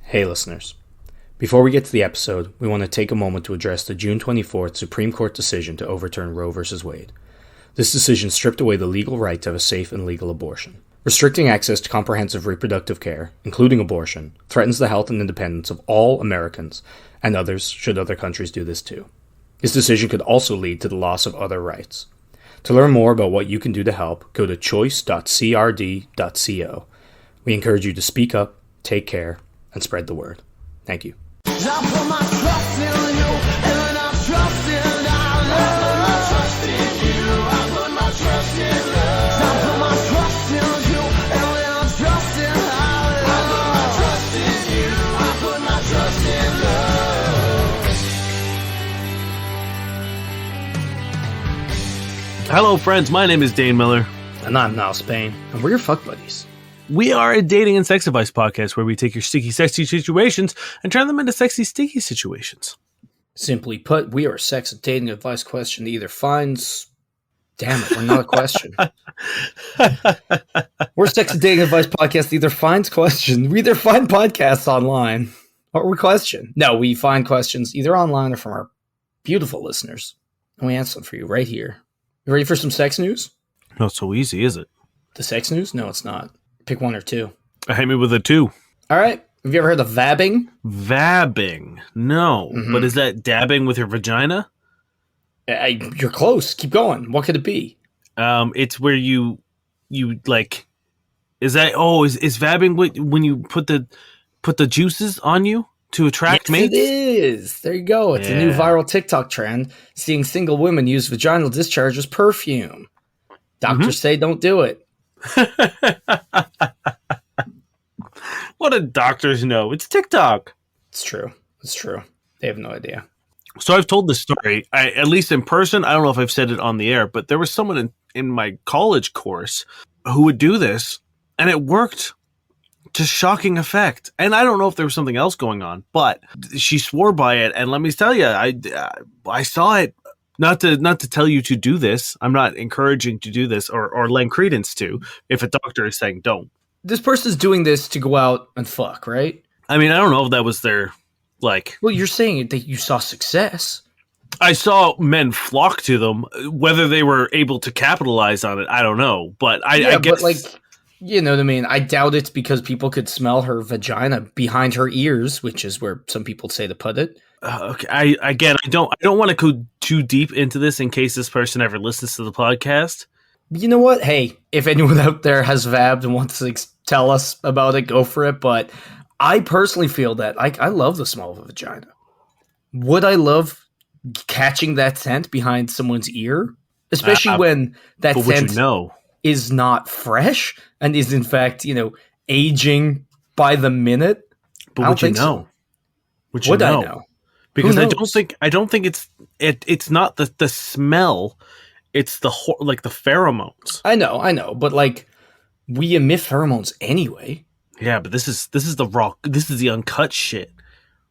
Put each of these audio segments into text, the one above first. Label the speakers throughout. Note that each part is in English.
Speaker 1: Hey listeners, before we get to the episode, we want to take a moment to address the June 24th Supreme Court decision to overturn Roe v. Wade. This decision stripped away the legal right to have a safe and legal abortion. Restricting access to comprehensive reproductive care, including abortion, threatens the health and independence of all Americans and others should other countries do this too. This decision could also lead to the loss of other rights. To learn more about what you can do to help, go to choice.crd.co. We encourage you to speak up, take care, and spread the word. Thank you.
Speaker 2: Hello, friends. My name is Dane Miller.
Speaker 1: And I'm Niall Spain, and we're your fuck buddies.
Speaker 2: We are a dating and sex advice podcast where we take your sticky, sexy situations and turn them into sexy, sticky situations.
Speaker 1: Simply put, we are a sex and dating advice question that either finds... Damn it, we're not a question. We're a sex and dating advice podcast that either finds questions. We either find podcasts online or we question. No, we find questions either online or from our beautiful listeners. And we answer them for you right here. You ready for some sex news?
Speaker 2: Not so easy, is it?
Speaker 1: The sex news? No, it's not. Pick one or two.
Speaker 2: Hit me with a 2.
Speaker 1: All right. Have you ever heard of vabbing?
Speaker 2: Vabbing? No.
Speaker 1: Mm-hmm.
Speaker 2: But is that dabbing with your vagina?
Speaker 1: You're close. Keep going. What could it be?
Speaker 2: It's where you like... Is vabbing when you put the juices on you to attract mates?
Speaker 1: It is. There you go. It's a new viral TikTok trend. Seeing single women use vaginal discharge as perfume. Doctors say don't do it.
Speaker 2: What do doctors know? It's TikTok.
Speaker 1: It's true. It's true. They have no idea.
Speaker 2: So I've told this story, at least in person. I don't know if I've said it on the air, but there was someone in my college course who would do this, and it worked to shocking effect. And I don't know if there was something else going on, but she swore by it. And let me tell you, I saw it. Not to tell you to do this. I'm not encouraging to do this or lend credence to if a doctor is saying don't.
Speaker 1: This person's doing this to go out and fuck, right?
Speaker 2: I mean, I don't know if that was their, like...
Speaker 1: Well, you're saying that you saw success.
Speaker 2: I saw men flock to them. Whether they were able to capitalize on it, I don't know. But I guess...
Speaker 1: But like, you know what I mean? I doubt it's because people could smell her vagina behind her ears, which is where some people say to put it.
Speaker 2: Okay. I don't want to go too deep into this in case this person ever listens to the podcast.
Speaker 1: You know what? Hey, if anyone out there has vabbed and wants to tell us about it, go for it. But I personally feel that I love the smell of a vagina. Would I love catching that scent behind someone's ear? Especially when that scent is not fresh and is in fact, aging by the minute.
Speaker 2: But would you know?
Speaker 1: Would I know?
Speaker 2: Because I don't think it's not the smell. It's the pheromones.
Speaker 1: I know, but like we emit pheromones anyway.
Speaker 2: Yeah, but this is the uncut shit,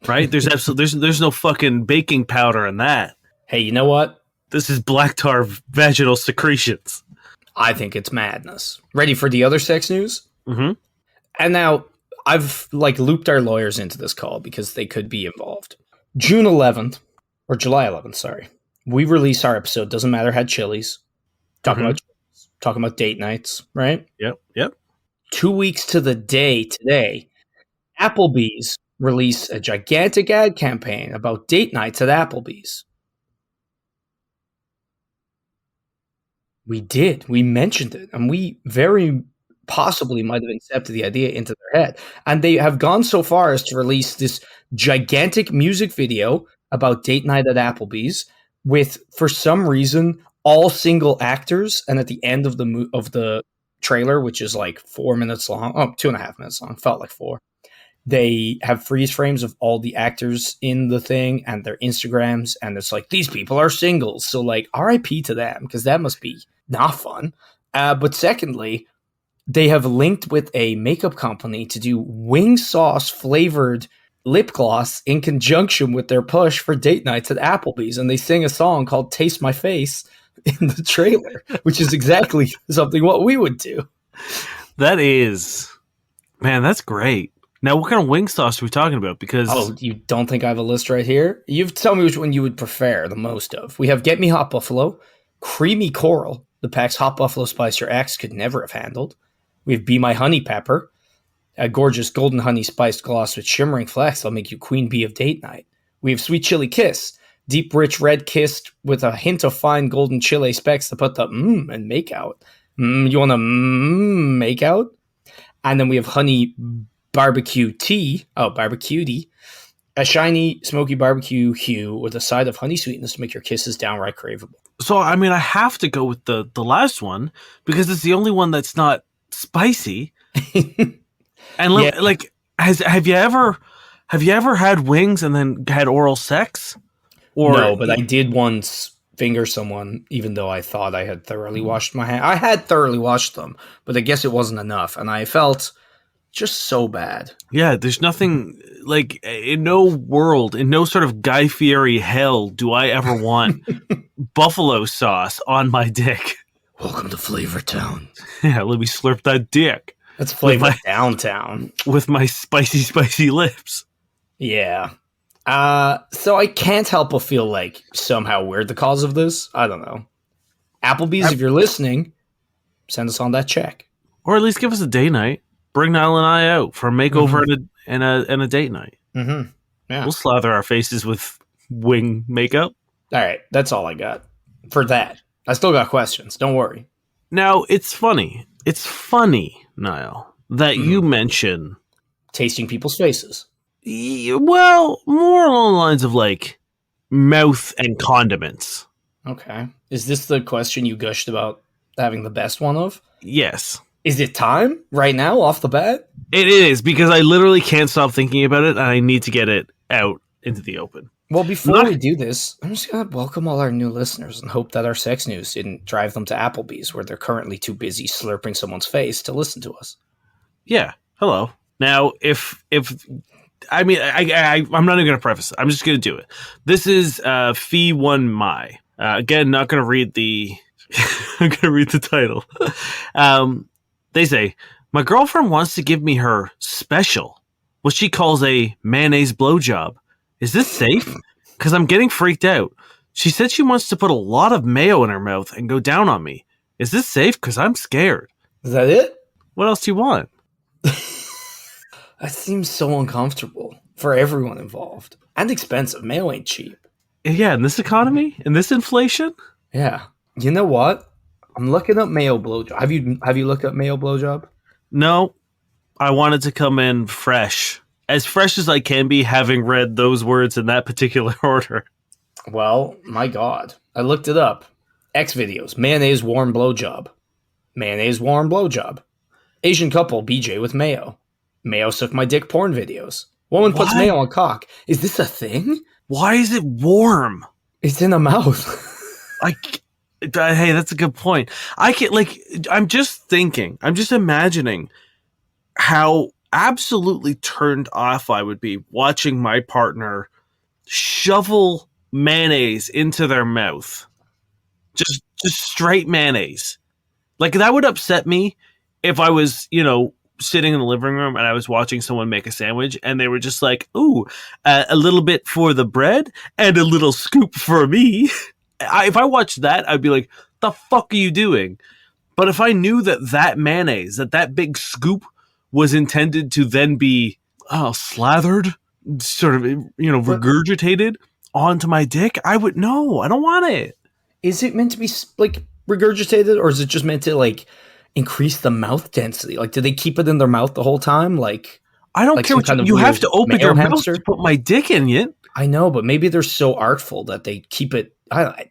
Speaker 2: right? There's there's no fucking baking powder in that.
Speaker 1: Hey, you know what?
Speaker 2: This is black tar vaginal secretions.
Speaker 1: I think it's madness. Ready for the other sex news?
Speaker 2: Mm-hmm.
Speaker 1: And now I've looped our lawyers into this call because they could be involved. June 11th, or July 11th, sorry. We release our episode, Doesn't Matter Had Chilies. Talking about date nights, right?
Speaker 2: Yep.
Speaker 1: 2 weeks to the day today, Applebees released a gigantic ad campaign about date nights at Applebees. We did. We mentioned it. And we very possibly might have accepted the idea into their head. And they have gone so far as to release this gigantic music video about date night at Applebee's with, for some reason, all single actors. And at the end of the trailer, which is like 4 minutes long, 2.5 minutes long, felt like 4. They have freeze frames of all the actors in the thing and their Instagrams. And it's like, these people are singles. So like RIP to them, because that must be not fun. But secondly, they have linked with a makeup company to do wing sauce flavored lip gloss in conjunction with their push for date nights at Applebee's. And they sing a song called Taste My Face in the trailer, which is exactly something what we would do.
Speaker 2: That is, man, that's great. Now, what kind of wing sauce are we talking about? Because
Speaker 1: Oh, you don't think I have a list right here? You've tell me which one you would prefer the most of. We have Get Me Hot Buffalo, Creamy Coral, the pack's hot buffalo spice your ex could never have handled. We have Be My Honey Pepper, a gorgeous golden honey spiced gloss with shimmering flecks that'll make you queen bee of date night. We have Sweet Chili Kiss, deep rich red kissed with a hint of fine golden chile specks to put the and make out. You want to make out? And then we have Honey Barbecue Tea. Oh, Barbecue Tea. A shiny, smoky barbecue hue with a side of honey sweetness to make your kisses downright craveable.
Speaker 2: so I mean, I have to go with the last one because it's the only one that's not spicy. And
Speaker 1: Yeah.
Speaker 2: like, have you ever had wings and then had oral sex? Or
Speaker 1: No, but I did once finger someone, even though I thought I had thoroughly washed my hands. I had thoroughly washed them, but I guess it wasn't enough, and I felt just so bad.
Speaker 2: yeah, there's nothing like in no world, in no sort of Guy Fieri hell do I ever want buffalo sauce on my dick.
Speaker 1: Welcome to Flavor Town.
Speaker 2: Yeah, let me slurp that dick
Speaker 1: That's Flavor
Speaker 2: my-
Speaker 1: Downtown.
Speaker 2: with my spicy lips.
Speaker 1: Yeah. So I can't help but feel like somehow we're the cause of this. I don't know. Applebees, if you're listening, send us on that check.
Speaker 2: Or at least give us a day night. Bring Niall and I out for a makeover and a date night.
Speaker 1: Mm-hmm. Yeah.
Speaker 2: We'll slather our faces with wing makeup.
Speaker 1: All right. That's all I got for that. I still got questions. Don't worry.
Speaker 2: Now, it's funny. It's funny, Niall, that you mention,
Speaker 1: Tasting people's faces.
Speaker 2: well, more along the lines of like mouth and condiments.
Speaker 1: Okay. Is this the question you gushed about having the best one of?
Speaker 2: Yes,
Speaker 1: Is it time right now off the bat?
Speaker 2: it is because I literally can't stop thinking about it and I need to get it out into the open.
Speaker 1: Well, before
Speaker 2: Not-
Speaker 1: we do this, I'm just going to welcome all our new listeners and hope that our sex news didn't drive them to Applebee's where they're currently too busy slurping someone's face to listen to us.
Speaker 2: Yeah. Hello. Now, if I mean, I'm not even going to preface it. I'm just going to do it. This is Fee One Mai. Again, not going to read the. I'm going to read the title. They say, my girlfriend wants to give me her special, what she calls a mayonnaise blowjob. Is this safe? Because I'm getting freaked out. She said she wants to put a lot of mayo in her mouth and go down on me. Is this safe? Because I'm scared.
Speaker 1: Is that it?
Speaker 2: What else do you want?
Speaker 1: That seems so uncomfortable for everyone involved. And expensive. Mayo ain't cheap.
Speaker 2: Yeah, in this economy, in this inflation.
Speaker 1: Yeah. You know what? I'm looking up Mayo blowjob. Have you looked up Mayo blowjob?
Speaker 2: No, I wanted to come in fresh. As fresh as I can be, having read those words in that particular order.
Speaker 1: Well, my God. I looked it up. X videos. Mayonnaise warm blowjob. Mayonnaise warm blowjob. Asian couple BJ with mayo. Mayo suck my dick porn videos. Woman puts
Speaker 2: What?
Speaker 1: mayo on cock. Is this a thing?
Speaker 2: Why is it warm?
Speaker 1: It's in a mouth.
Speaker 2: Hey, that's a good point. I can I'm just imagining how absolutely turned off I would be watching my partner shovel mayonnaise into their mouth. Just straight mayonnaise. Like that would upset me if I was, sitting in the living room and I was watching someone make a sandwich and they were just like, ooh, a little bit for the bread and a little scoop for me. If I watched that, I'd be like, the fuck are you doing? But if I knew that mayonnaise, that big scoop was intended to then be slathered, sort of, regurgitated onto my dick, I would, no, I don't want it.
Speaker 1: Is it meant to be like regurgitated or is it just meant to like increase the mouth density? Like, do they keep it in their mouth the whole time? Like,
Speaker 2: I don't care what you have to open your mouth
Speaker 1: hamster?
Speaker 2: to put my dick in it.
Speaker 1: I know, but maybe they're so artful that they keep it.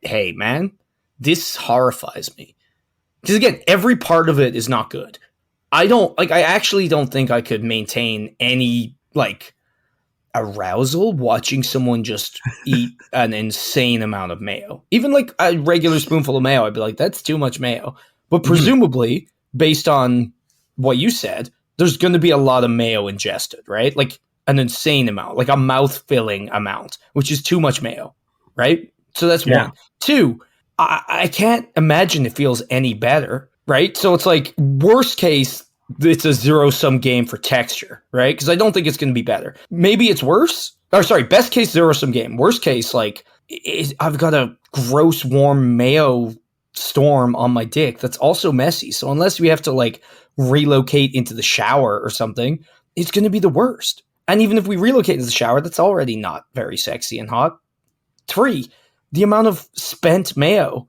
Speaker 1: Hey, man, this horrifies me. Because again, every part of it is not good. I actually don't think I could maintain any like arousal watching someone just eat an insane amount of mayo. Even like a regular spoonful of mayo, I'd be like, that's too much mayo. But presumably, based on what you said, there's going to be a lot of mayo ingested, right? Like an insane amount, like a mouth-filling amount, which is too much mayo, right? So that's one. Two, I can't imagine it feels any better, right? So it's like worst case, it's a zero-sum game for texture, right? Because I don't think it's going to be better. Maybe it's worse. Or sorry, best case zero-sum game. Worst case, like I've got a gross warm mayo storm on my dick that's also messy. So unless we have to like relocate into the shower or something, it's going to be the worst. And even if we relocate into the shower, that's already not very sexy and hot. 3, the amount of spent mayo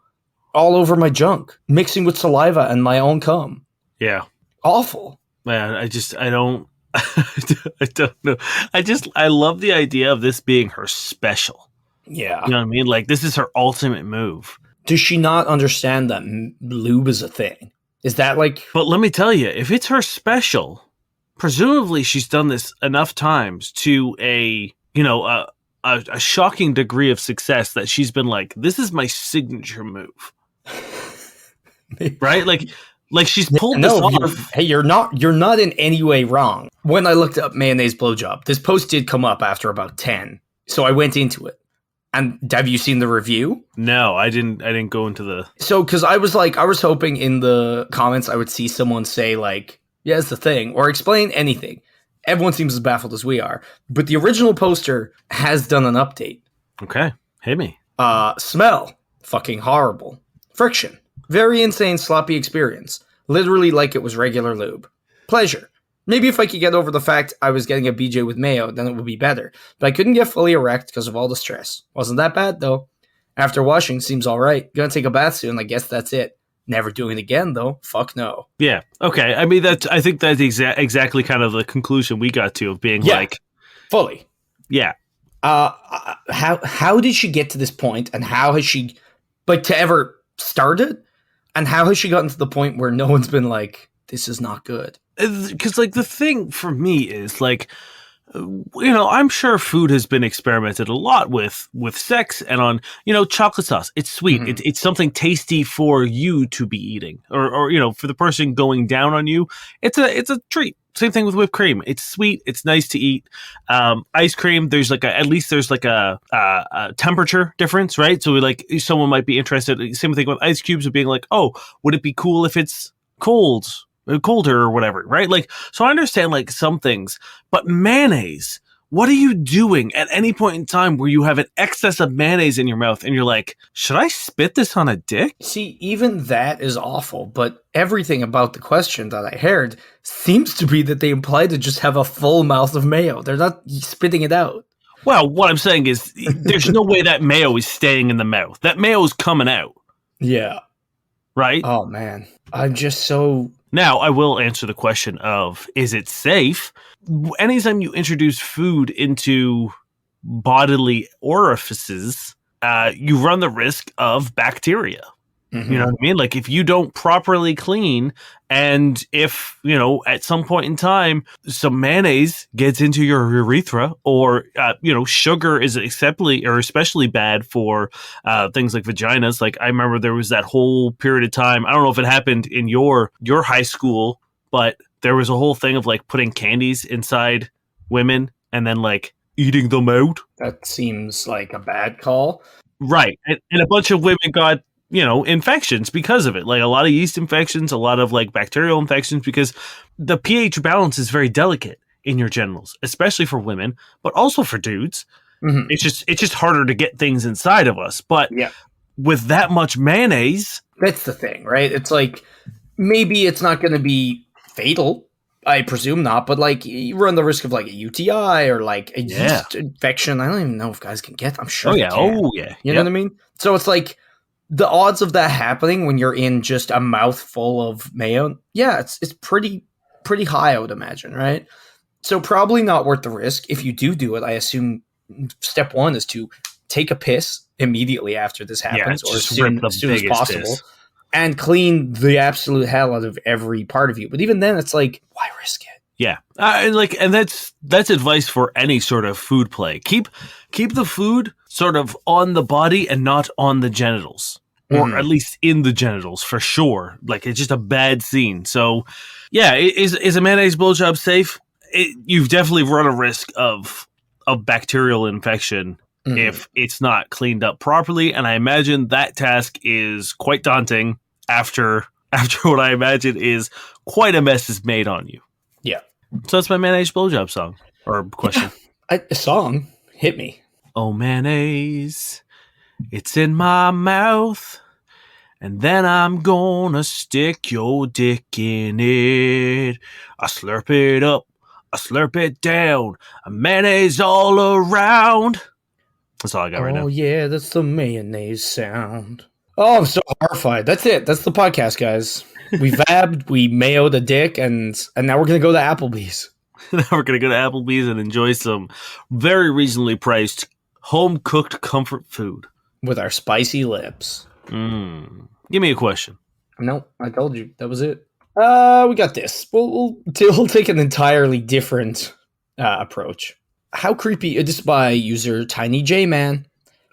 Speaker 1: all over my junk, mixing with saliva and my own cum.
Speaker 2: Yeah.
Speaker 1: Awful.
Speaker 2: Man, I don't, I don't know. I love the idea of this being her special.
Speaker 1: Yeah.
Speaker 2: You know what I mean? Like, this is her ultimate move.
Speaker 1: Does she not understand that lube is a thing? Is that like...
Speaker 2: But let me tell you, if it's her special, presumably she's done this enough times to a shocking degree of success that she's been like, this is my signature move. Right? Like she's pulled this off.
Speaker 1: You're not in any way wrong. When I looked up mayonnaise blowjob, this post did come up after about 10. So I went into it. And have you seen the review?
Speaker 2: No, I didn't go into the...
Speaker 1: So, because I was hoping in the comments I would see someone say like, yeah, it's the thing, or explain anything. Everyone seems as baffled as we are. But the original poster has done an update.
Speaker 2: Okay, hit me.
Speaker 1: Smell. Fucking horrible. Friction. Very insane, sloppy experience. Literally like it was regular lube. Pleasure. Maybe if I could get over the fact I was getting a BJ with mayo, then it would be better. But I couldn't get fully erect because of all the stress. Wasn't that bad, though. After washing, seems alright. Gonna take a bath soon, I guess that's it. Never doing it again, though. Fuck no.
Speaker 2: Yeah, okay. I mean, I think that's exactly kind of the conclusion we got to of being like...
Speaker 1: Fully.
Speaker 2: Yeah.
Speaker 1: How did she get to this point, and how has she, like, to ever started? And how has she gotten to the point where no one's been like, this is not good?
Speaker 2: Because, like, the thing for me is, like, I'm sure food has been experimented a lot with sex and on, chocolate sauce. It's sweet. Mm-hmm. It's something tasty for you to be eating, or for the person going down on you. It's a treat. Same thing with whipped cream. It's sweet. It's nice to eat. Ice cream. There's at least a temperature difference, right? So someone might be interested. Same thing with ice cubes of being like, oh, would it be cool if it's colder or whatever, right? Like, so I understand like some things, but mayonnaise, what are you doing at any point in time where you have an excess of mayonnaise in your mouth and you're like, should I spit this on a dick?
Speaker 1: See, even that is awful, but everything about the question that I heard seems to be that they imply to just have a full mouth of mayo. They're not spitting it out.
Speaker 2: Well, what I'm saying is there's no way that mayo is staying in the mouth. That mayo is coming out.
Speaker 1: Yeah.
Speaker 2: Right?
Speaker 1: Oh, man. I'm just so...
Speaker 2: Now, I will answer the question of, is it safe? Anytime you introduce food into bodily orifices, you run the risk of bacteria. Mm-hmm. You know what I mean? Like, if you don't properly clean, and if, at some point in time, some mayonnaise gets into your urethra, or, sugar is especially bad for things like vaginas. Like, I remember there was that whole period of time, I don't know if it happened in your high school, but there was a whole thing of, like, putting candies inside women and then, like, eating them out.
Speaker 1: That seems like a bad call.
Speaker 2: Right. And a bunch of women got, infections because of it. Like a lot of yeast infections, a lot of like bacterial infections, because the pH balance is very delicate in your genitals, especially for women, but also for dudes. Mm-hmm. It's just harder to get things inside of us. But with that much mayonnaise,
Speaker 1: that's the thing, right? It's like, maybe it's not going to be fatal. I presume not, but like you run the risk of like a UTI or like a yeast infection. I don't even know if guys can get. I'm sure.
Speaker 2: You know what
Speaker 1: I mean? So it's like, the odds of that happening when you're in just a mouthful of mayo, it's pretty high, I would imagine, right? So probably not worth the risk. If you do it, I assume step one is to take a piss immediately after this happens, or as soon as possible, and clean the absolute hell out of every part of you. But even then, it's like, why risk it?
Speaker 2: Yeah, and that's advice for any sort of food play. Keep the food sort of on the body and not on the genitals, or at least in the genitals for sure. Like, it's just a bad scene. So, yeah, is a mayonnaise blowjob safe? You've definitely run a risk of bacterial infection if it's not cleaned up properly, and I imagine that task is quite daunting after after what I imagine is quite a mess is made on you.
Speaker 1: Yeah.
Speaker 2: So that's my mayonnaise blowjob song or question.
Speaker 1: A song hit me.
Speaker 2: Oh, mayonnaise, it's in my mouth, and then I'm gonna stick your dick in it. I slurp it up, I slurp it down, a mayonnaise all around. That's all I got right now.
Speaker 1: Oh yeah, that's the mayonnaise sound. Oh, I'm so horrified. That's it. That's the podcast, guys. We vabbed, we mayoed a dick, and now we're gonna go to Applebee's.
Speaker 2: Now we're gonna go to Applebee's and enjoy some very reasonably priced home cooked comfort food
Speaker 1: With our spicy lips.
Speaker 2: Give me a question.
Speaker 1: No, I told you. That was it. We got this. We'll take an entirely different approach. How creepy, this is by user Tiny J Man.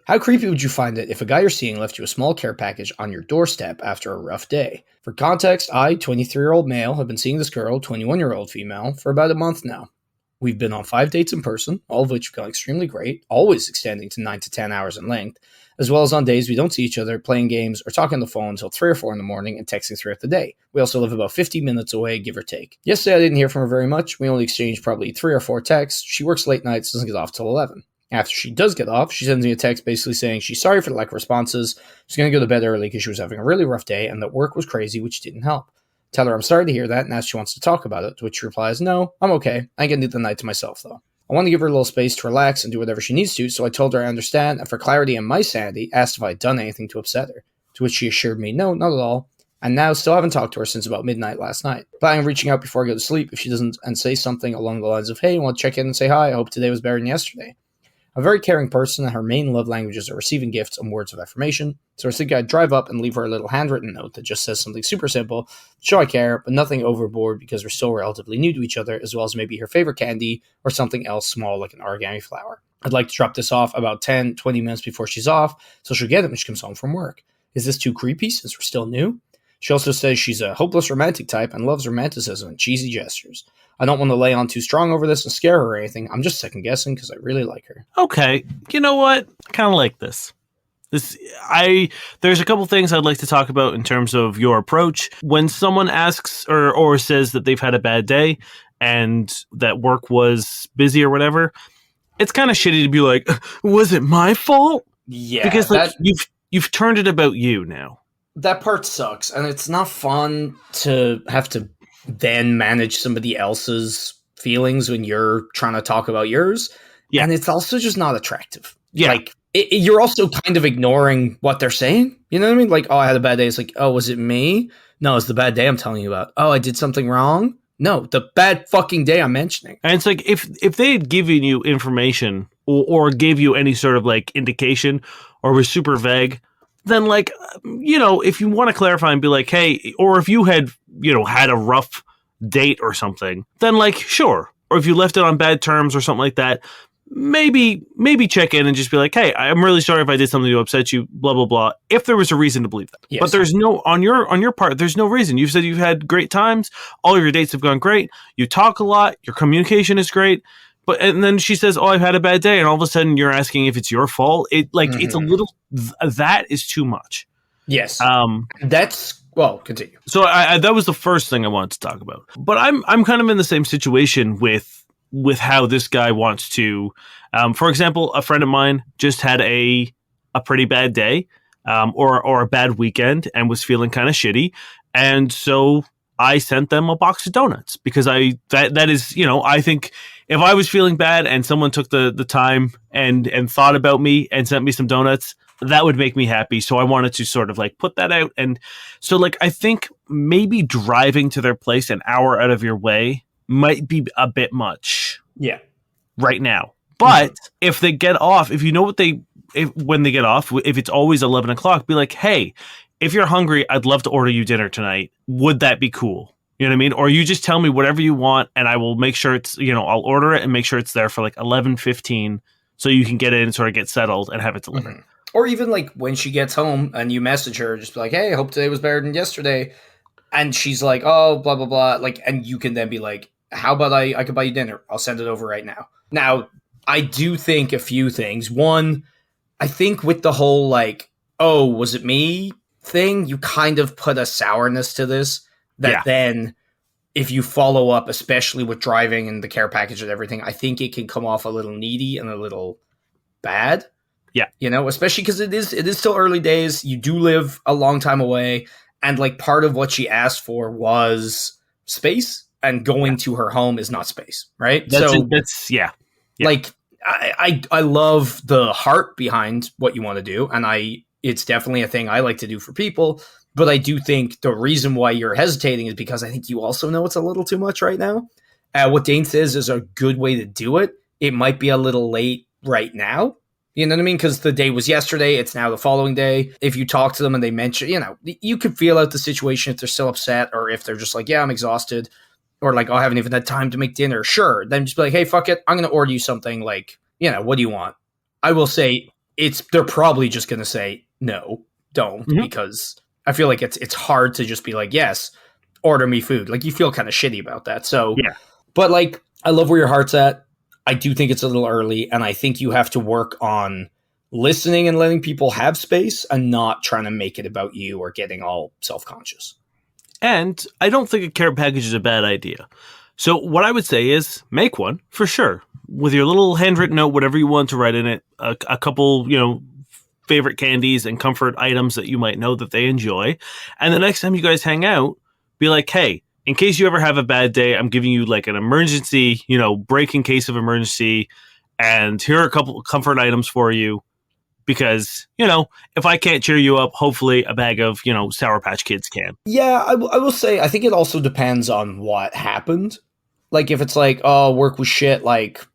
Speaker 1: How creepy would you find it if a guy you're seeing left you a small care package on your doorstep after a rough day? For context, I, 23-year-old male, have been seeing this girl, 21-year-old female, for about a month now. We've been on 5 dates in person, all of which have gone extremely great, always extending to 9 to 10 hours in length, as well as on days we don't see each other, playing games or talking on the phone until 3 or 4 in the morning and texting throughout the day. We also live about 50 minutes away, give or take. Yesterday I didn't hear from her very much. We only exchanged probably 3 or 4 texts. She works late nights, doesn't get off till 11. After she does get off, she sends me a text basically saying she's sorry for the lack of responses, she's going to go to bed early because she was having a really rough day and that work was crazy, which didn't help. Tell her I'm sorry to hear that and ask if she wants to talk about it, to which she replies, no, I'm okay. I can do the night to myself though. I want to give her a little space to relax and do whatever she needs to, so I told her I understand, and for clarity and my sanity, asked if I'd done anything to upset her, to which she assured me no, not at all, and now still haven't talked to her since about midnight last night. Planning on reaching out before I go to sleep if she doesn't and say something along the lines of, hey, I want to check in and say hi, I hope today was better than yesterday. I'm a very caring person, and her main love languages are receiving gifts and words of affirmation, so I was thinking I'd drive up and leave her a little handwritten note that just says something super simple, show I care, but nothing overboard because we're still relatively new to each other, as well as maybe her favorite candy or something else small like an origami flower. I'd like to drop this off about 10, 20 minutes before she's off, so she'll get it when she comes home from work. Is this too creepy since we're still new? She also says she's a hopeless romantic type and loves romanticism and cheesy gestures. I don't want to lay on too strong over this and scare her or anything. I'm just second guessing because I really like her.
Speaker 2: Okay, you know what? I kind of like this. There's a couple things I'd like to talk about in terms of your approach. When someone asks or says that they've had a bad day and that work was busy or whatever, it's kind of shitty to be like, was it my fault?
Speaker 1: Yeah,
Speaker 2: because you've turned it about you now.
Speaker 1: That part sucks, and it's not fun to have to then manage somebody else's feelings when you're trying to talk about yours. Yeah. And it's also just not attractive.
Speaker 2: Yeah.
Speaker 1: Like, you're also kind of ignoring what they're saying. You know what I mean? Like, oh, I had a bad day. It's like, oh, was it me? No, it's the bad day I'm telling you about. Oh, I did something wrong? No, the bad fucking day I'm mentioning.
Speaker 2: And it's like, if they had given you information or gave you any sort of like indication or was super vague, then like, you know, if you want to clarify and be like, hey, or if you had, you know, had a rough date or something, then like, sure. Or if you left it on bad terms or something like that, maybe check in and just be like, hey, I'm really sorry if I did something to upset you, blah, blah, blah. If there was a reason to believe that. Yes. But there's no, on your part, there's no reason. You've said you've had great times. All your dates have gone great. You talk a lot. Your communication is great. And then she says, oh, I've had a bad day. And all of a sudden you're asking if it's your fault. It's a little, that is too much.
Speaker 1: Yes. Well, continue.
Speaker 2: So that was the first thing I wanted to talk about. But I'm kind of in the same situation with how this guy wants to, for example, a friend of mine just had a pretty bad day, or a bad weekend and was feeling kind of shitty. And so I sent them a box of donuts because that is, you know, I think if I was feeling bad and someone took the time and thought about me and sent me some donuts, that would make me happy. So I wanted to sort of like put that out. And so like, I think maybe driving to their place an hour out of your way might be a bit much.
Speaker 1: Yeah.
Speaker 2: Right now. But if they get off, if you know when they get off, if it's always 11 o'clock, be like, hey, if you're hungry, I'd love to order you dinner tonight. Would that be cool? You know what I mean? Or you just tell me whatever you want and I will make sure it's, you know, I'll order it and make sure it's there for like 11:15 so you can get in and sort of get settled and have it delivered.
Speaker 1: Mm-hmm. Or even like when she gets home and you message her, just be like, hey, I hope today was better than yesterday. And she's like, oh, blah, blah, blah. Like, and you can then be like, how about I could buy you dinner? I'll send it over right now. Now, I do think a few things. One, I think with the whole like, oh, was it me thing, you kind of put a sourness to this
Speaker 2: Yeah.
Speaker 1: that then if you follow up, especially with driving and the care package and everything, I think it can come off a little needy and a little bad.
Speaker 2: Yeah.
Speaker 1: You know, especially because it is still early days. You do live a long time away. And like part of what she asked for was space, and going to her home is not space, right?
Speaker 2: That's yeah.
Speaker 1: Like I love the heart behind what you want to do, and it's definitely a thing I like to do for people. But I do think the reason why you're hesitating is because I think you also know it's a little too much right now. What Dane says is a good way to do it. It might be a little late right now. You know what I mean? Because the day was yesterday. It's now the following day. If you talk to them and they mention, you know, you could feel out the situation if they're still upset or if they're just like, yeah, I'm exhausted. Or like, oh, I haven't even had time to make dinner. Sure. Then just be like, hey, fuck it. I'm going to order you something. Like, you know, what do you want? I will say they're probably just going to say, no, don't. Because I feel like it's hard to just be like, yes, order me food. Like you feel kind of shitty about that. So,
Speaker 2: yeah.
Speaker 1: But like, I love where your heart's at. I do think it's a little early, and I think you have to work on listening and letting people have space and not trying to make it about you or getting all self-conscious.
Speaker 2: And I don't think a care package is a bad idea. So what I would say is make one for sure with your little handwritten note, whatever you want to write in it, a couple, you know, favorite candies and comfort items that you might know that they enjoy. And the next time you guys hang out, be like, hey, in case you ever have a bad day, I'm giving you like an emergency, you know, break in case of emergency. And here are a couple comfort items for you. Because, you know, if I can't cheer you up, hopefully a bag of, you know, Sour Patch Kids can.
Speaker 1: Yeah, I will say, I think it also depends on what happened. Like if it's like, oh, work was shit, like,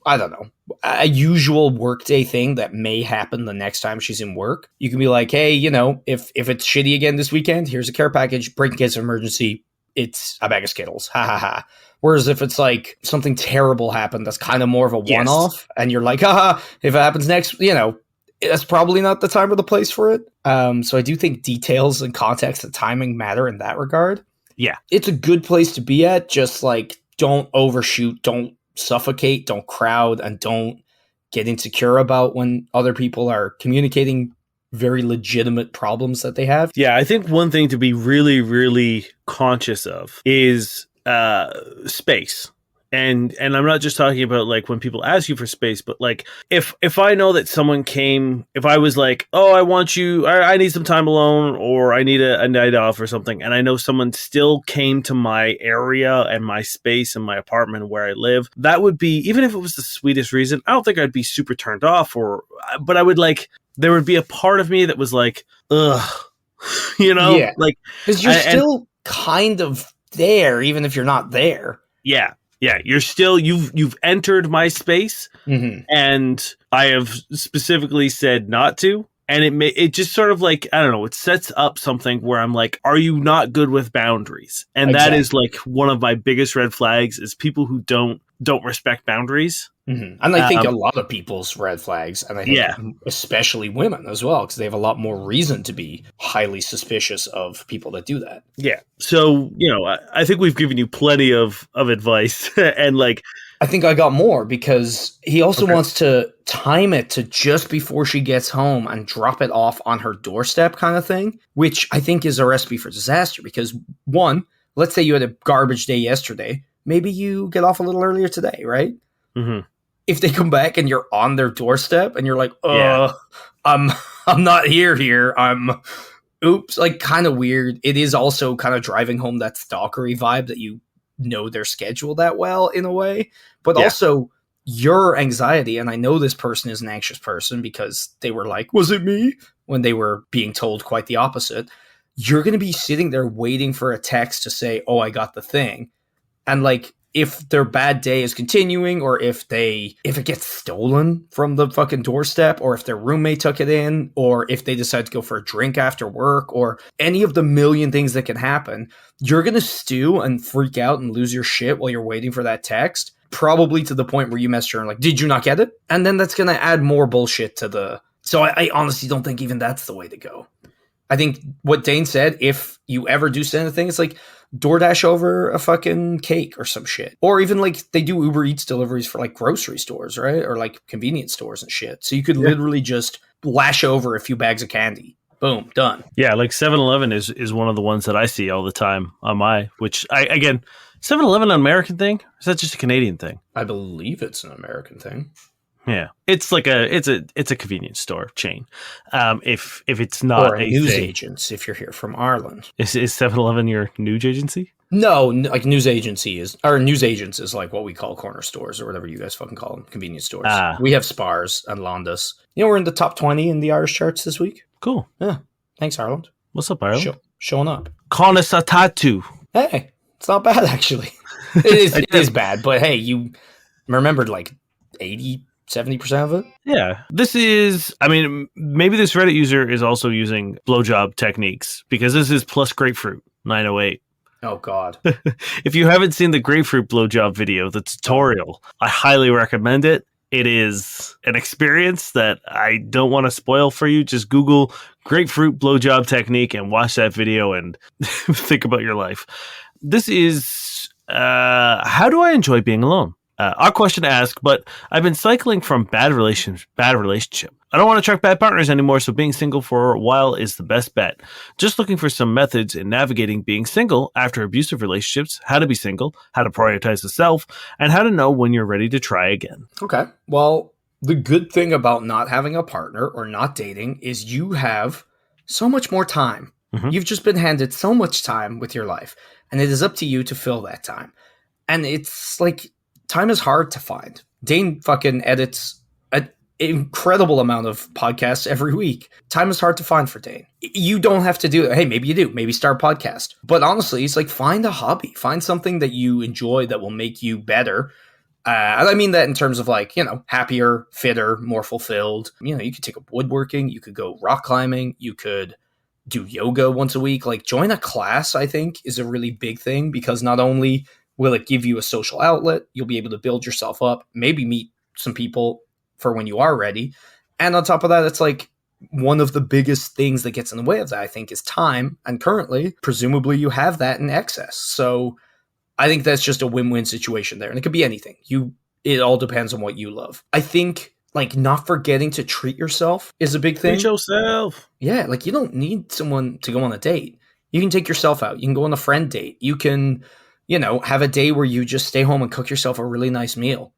Speaker 1: I don't know, a usual workday thing that may happen the next time she's in work. You can be like, hey, you know, if it's shitty again this weekend, here's a care package, break in case of emergency. It's a bag of Skittles. Ha ha ha. Whereas if it's like something terrible happened, that's kind of more of a one-off. And you're like, haha, if it happens next, you know, that's probably not the time or the place for it. So I do think details and context and timing matter in that regard.
Speaker 2: Yeah.
Speaker 1: It's a good place to be at. Just like, don't overshoot, don't suffocate, don't crowd, and don't get insecure about when other people are communicating very legitimate problems that they have.
Speaker 2: Yeah, I think one thing to be really, really conscious of is space. And I'm not just talking about like when people ask you for space, but like if I know that someone came, if I was like, oh, I need some time alone, or I need a night off or something, and I know someone still came to my area and my space and my apartment where I live, that would be, even if it was the sweetest reason, I don't think I'd be super turned off, but I would like, there would be a part of me that was like, ugh, you know,
Speaker 1: yeah.
Speaker 2: like,
Speaker 1: because you're still kind of there, even if you're not there.
Speaker 2: Yeah. Yeah, you've entered my space, and I have specifically said not to, and it just sort of like, I don't know, it sets up something where I'm like, are you not good with boundaries? And
Speaker 1: Exactly.
Speaker 2: that is like one of my biggest red flags is people who don't respect boundaries.
Speaker 1: And I think a lot of people's red flags, and I think especially women as well, because they have a lot more reason to be highly suspicious of people that do that.
Speaker 2: Yeah. So, you know, I think we've given you plenty of advice and like,
Speaker 1: I think I got more because he also wants to time it to just before she gets home and drop it off on her doorstep kind of thing, which I think is a recipe for disaster because one, let's say you had a garbage day yesterday. Maybe you get off a little earlier today, right? If they come back and you're on their doorstep and you're like, I'm not here. Oops, like kind of weird. It is also kind of driving home that stalkery vibe that you know their schedule that well in a way, but also your anxiety. And I know this person is an anxious person because they were like, was it me? When they were being told quite the opposite. You're going to be sitting there waiting for a text to say, oh, I got the thing. And like, if their bad day is continuing, or if it gets stolen from the fucking doorstep, or if their roommate took it in, or if they decide to go for a drink after work, or any of the million things that can happen, you're going to stew and freak out and lose your shit while you're waiting for that text, probably to the point where you message her and like, did you not get it? And then that's going to add more bullshit to the... So I honestly don't think even that's the way to go. I think what Dane said, if you ever do send a thing, it's like DoorDash over a fucking cake or some shit. Or even like they do Uber Eats deliveries for like grocery stores, right? Or like convenience stores and shit. So you could literally just lash over a few bags of candy. Boom, done.
Speaker 2: Yeah, like 7-Eleven is one of the ones that I see all the time on my, which I, again, 7-Eleven an American thing? Or is that just a Canadian thing?
Speaker 1: I believe it's an American thing.
Speaker 2: Yeah, it's like it's a convenience store chain. If it's
Speaker 1: Or
Speaker 2: not
Speaker 1: a
Speaker 2: a
Speaker 1: news
Speaker 2: thing,
Speaker 1: agents if you're here from Ireland.
Speaker 2: is 7-Eleven your news agency?
Speaker 1: No, like news agency is, or news agents is like what we call corner stores or whatever you guys fucking call them, convenience stores.
Speaker 2: Ah,
Speaker 1: We have Spars and Londas. You know, we're in the top 20 in the Irish charts this week.
Speaker 2: cool.
Speaker 1: Yeah. Thanks, Ireland.
Speaker 2: What's up, Ireland?
Speaker 1: Showing up.
Speaker 2: Conasatatu.
Speaker 1: Hey, it's not bad, actually. It is bad, but hey, you remembered like 80, 70% of it?
Speaker 2: Yeah, this is. I mean, maybe this Reddit user is also using blowjob techniques because this is plus grapefruit 908.
Speaker 1: Oh, God.
Speaker 2: If you haven't seen the grapefruit blowjob video, the tutorial, I highly recommend it. It is an experience that I don't want to spoil for you. Just Google grapefruit blowjob technique and watch that video and think about your life. This is how do I enjoy being alone? Our question to ask, but I've been cycling from bad relationship. I don't want to attract bad partners anymore, so being single for a while is the best bet. Just looking for some methods in navigating being single after abusive relationships, how to be single, how to prioritize the self, and how to know when you're ready to try again.
Speaker 1: Okay. Well, the good thing about not having a partner or not dating is you have so much more time.
Speaker 2: Mhm.
Speaker 1: You've just been handed so much time with your life, and it is up to you to fill that time. And it's like, time is hard to find. Dane fucking edits an incredible amount of podcasts every week. Time is hard to find for Dane. You don't have to do it. Hey, maybe you do. Maybe start a podcast. But honestly, it's like, find a hobby. Find something that you enjoy that will make you better. And I mean that in terms of like, you know, happier, fitter, more fulfilled. You know, you could take up woodworking. You could go rock climbing. You could do yoga once a week. Like, join a class, I think, is a really big thing, because not only will it give you a social outlet, you'll be able to build yourself up, maybe meet some people for when you are ready. And on top of that, it's like, one of the biggest things that gets in the way of that, I think, is time. And currently, presumably, you have that in excess. So I think that's just a win-win situation there. And it could be anything. It all depends on what you love. I think, like, not forgetting to treat yourself is a big thing.
Speaker 2: Treat yourself.
Speaker 1: Yeah, like, you don't need someone to go on a date. You can take yourself out. You can go on a friend date. You can, you know, have a day where you just stay home and cook yourself a really nice meal.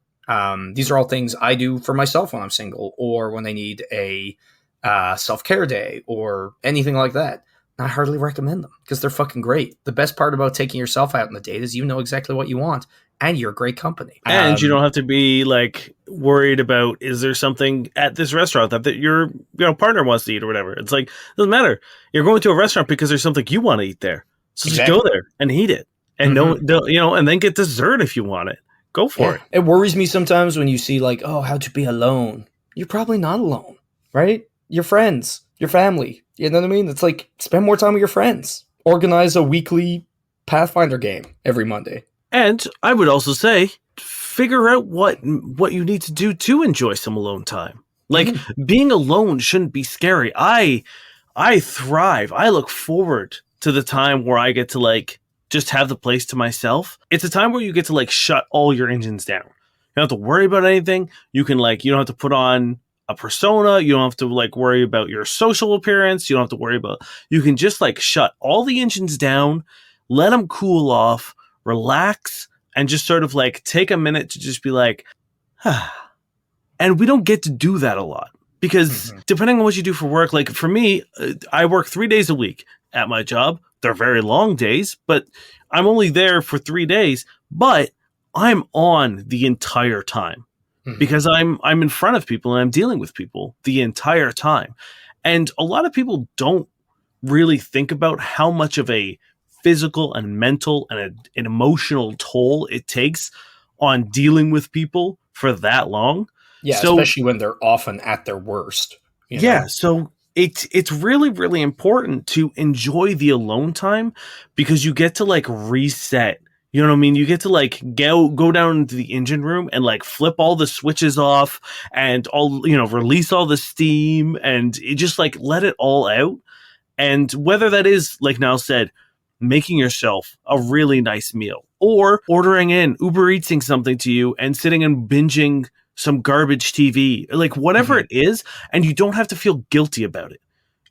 Speaker 1: These are all things I do for myself when I'm single, or when I need a self-care day or anything like that. I hardly recommend them because they're fucking great. The best part about taking yourself out on a date is you know exactly what you want, and you're great company.
Speaker 2: And you don't have to be like worried about, is there something at this restaurant that your partner wants to eat or whatever. It's like, it doesn't matter. You're going to a restaurant because there's something you want to eat there. So just go there and eat it. And and then get dessert if you want it. Go for it.
Speaker 1: It worries me sometimes when you see like, oh, how'd you be alone? You're probably not alone, right? Your friends, your family. You know what I mean? It's like, spend more time with your friends. Organize a weekly Pathfinder game every Monday.
Speaker 2: And I would also say, figure out what you need to do to enjoy some alone time. Like, being alone shouldn't be scary. I thrive. I look forward to the time where I get to like just have the place to myself. It's a time where you get to like shut all your engines down. You don't have to worry about anything. You can like, you don't have to put on a persona. You don't have to like worry about your social appearance. You don't have to worry about, you can just like shut all the engines down, let them cool off, relax, and just sort of like take a minute to just be like, and we don't get to do that a lot because depending on what you do for work, like for me, I work 3 days a week at my job. They're very long days, but I'm only there for 3 days, but I'm on the entire time. Because I'm in front of people and I'm dealing with people the entire time. And a lot of people don't really think about how much of a physical and mental and an emotional toll it takes on dealing with people for that long.
Speaker 1: Yeah, so, especially when they're often at their worst. You know?
Speaker 2: Yeah, so it's really, really important to enjoy the alone time because you get to like reset. You know what I mean? You get to like go down into the engine room and like flip all the switches off and release all the steam and just like let it all out. And whether that is, like Niall said, making yourself a really nice meal or ordering in, Uber Eatsing something to you and sitting and binging some garbage TV, like whatever it is. And you don't have to feel guilty about it.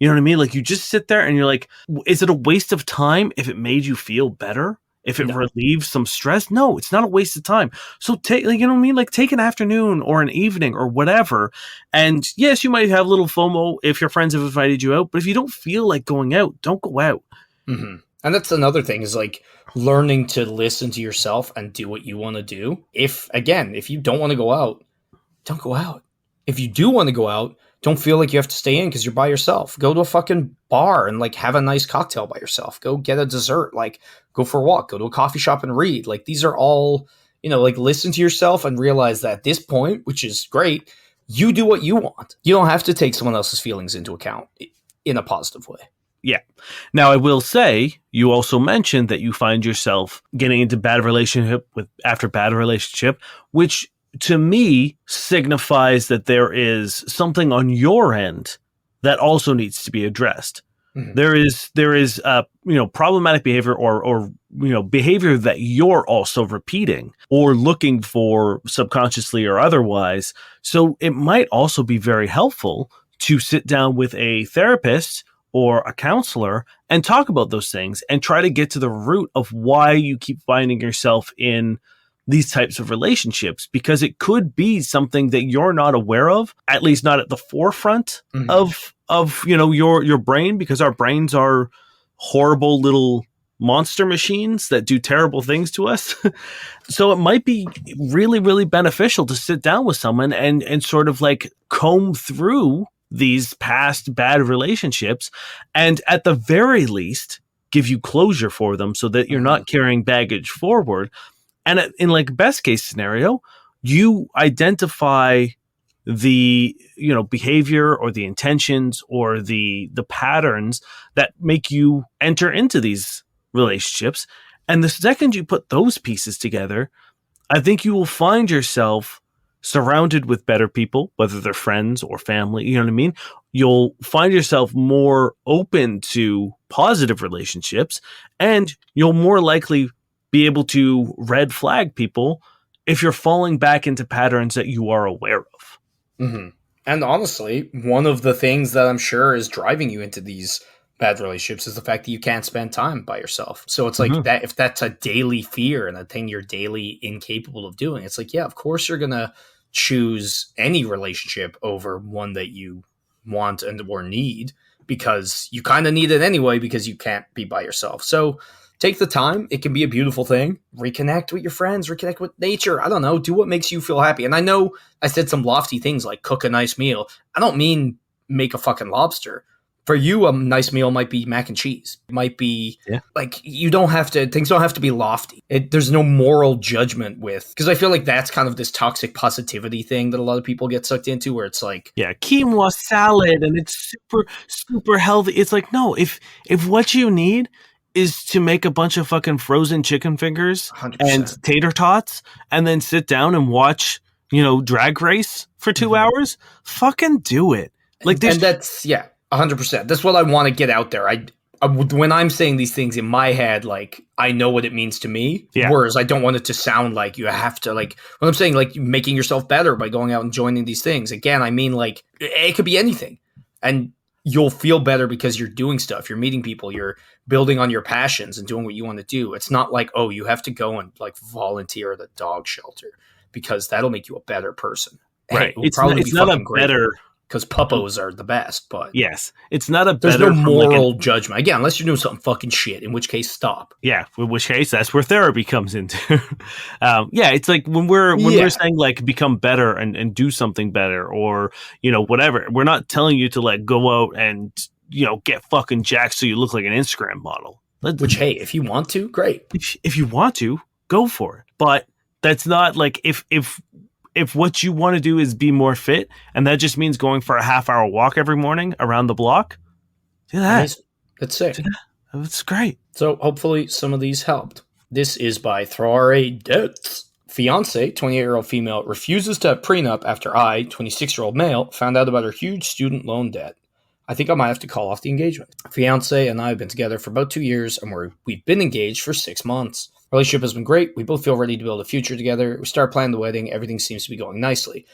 Speaker 2: You know what I mean? Like, you just sit there and you're like, is it a waste of time if it made you feel better? If it
Speaker 1: No.
Speaker 2: relieves some stress? No, it's not a waste of time. So take, like, you know what I mean? Like, take an afternoon or an evening or whatever. And yes, you might have a little FOMO if your friends have invited you out, but if you don't feel like going out, don't go out.
Speaker 1: Mm-hmm. And that's another thing is like learning to listen to yourself and do what you want to do. If you don't want to go out, don't go out. If you do want to go out, don't feel like you have to stay in because you're by yourself. Go to a fucking bar and like have a nice cocktail by yourself. Go get a dessert. Like go for a walk. Go to a coffee shop and read. Like these are all, like listen to yourself and realize that at this point, which is great, you do what you want. You don't have to take someone else's feelings into account in a positive way.
Speaker 2: Yeah. Now, I will say, you also mentioned that you find yourself getting into bad relationship after bad relationship, which to me signifies that there is something on your end that also needs to be addressed. Mm-hmm. There is problematic behavior or behavior that you're also repeating or looking for subconsciously or otherwise. So it might also be very helpful to sit down with a therapist or a counselor and talk about those things and try to get to the root of why you keep finding yourself in these types of relationships, because it could be something that you're not aware of, at least not at the forefront mm-hmm. of your brain, because our brains are horrible little monster machines that do terrible things to us. So it might be really, really beneficial to sit down with someone and sort of like comb through these past bad relationships and at the very least give you closure for them so that you're not carrying baggage forward. And in like best case scenario, you identify the behavior or the intentions or the patterns that make you enter into these relationships. And the second you put those pieces together, I think you will find yourself surrounded with better people, whether they're friends or family. You know what I mean? You'll find yourself more open to positive relationships, and you'll more likely be able to red flag people if you're falling back into patterns that you are aware of.
Speaker 1: Mm-hmm. And honestly, one of the things that I'm sure is driving you into these bad relationships is the fact that you can't spend time by yourself. So it's like mm-hmm. that if that's a daily fear and a thing you're daily incapable of doing, it's like, yeah, of course you're going to choose any relationship over one that you want and or need, because you kind of need it anyway because you can't be by yourself. So take the time. It can be a beautiful thing. Reconnect with your friends, reconnect with nature. I don't know. Do what makes you feel happy. And I know I said some lofty things like cook a nice meal. I don't mean make a fucking lobster. For you, a nice meal might be mac and cheese. It might be like things don't have to be lofty. There's no moral judgment because I feel like that's kind of this toxic positivity thing that a lot of people get sucked into where it's like,
Speaker 2: quinoa salad and it's super, super healthy. It's like, no, if what you need is to make a bunch of fucking frozen chicken fingers 100%. And tater tots and then sit down and watch, Drag Race for 2 mm-hmm. hours, fucking do it. Like,
Speaker 1: and that's, 100%. That's what I want to get out there. I when I'm saying these things in my head, like I know what it means to me. Whereas I don't want it to sound like you have to, like when I'm saying like making yourself better by going out and joining these things. Again, I mean like it could be anything, and you'll feel better because you're doing stuff. You're meeting people. You're building on your passions and doing what you want to do. It's not like, oh, you have to go and like volunteer at a dog shelter because that'll make you a better person.
Speaker 2: Right. Hey, it's not a better.
Speaker 1: Because puppos are the best, but
Speaker 2: yes, it's not a
Speaker 1: there's
Speaker 2: better
Speaker 1: no moral judgment. Again, unless you're doing something fucking shit, in which case stop.
Speaker 2: Yeah, in which case that's where therapy comes into. It's like when we're saying like become better and do something better or whatever. We're not telling you to like go out and get fucking jacked so you look like an Instagram model.
Speaker 1: Which hey, if you want to, great.
Speaker 2: If you want to, go for it. But that's not like if what you want to do is be more fit, and that just means going for a half-hour walk every morning around the block, do that.
Speaker 1: Amazing. That's sick.
Speaker 2: That's great.
Speaker 1: So hopefully some of these helped. This is by Thrare Debts. Fiance, 28-year-old female, refuses to have prenup after I, 26-year-old male, found out about her huge student loan debt. I think I might have to call off the engagement. Fiance and I have been together for about 2 years, and we've been engaged for 6 months. Relationship has been great. We both feel ready to build a future together. We start planning the wedding. Everything seems to be going nicely.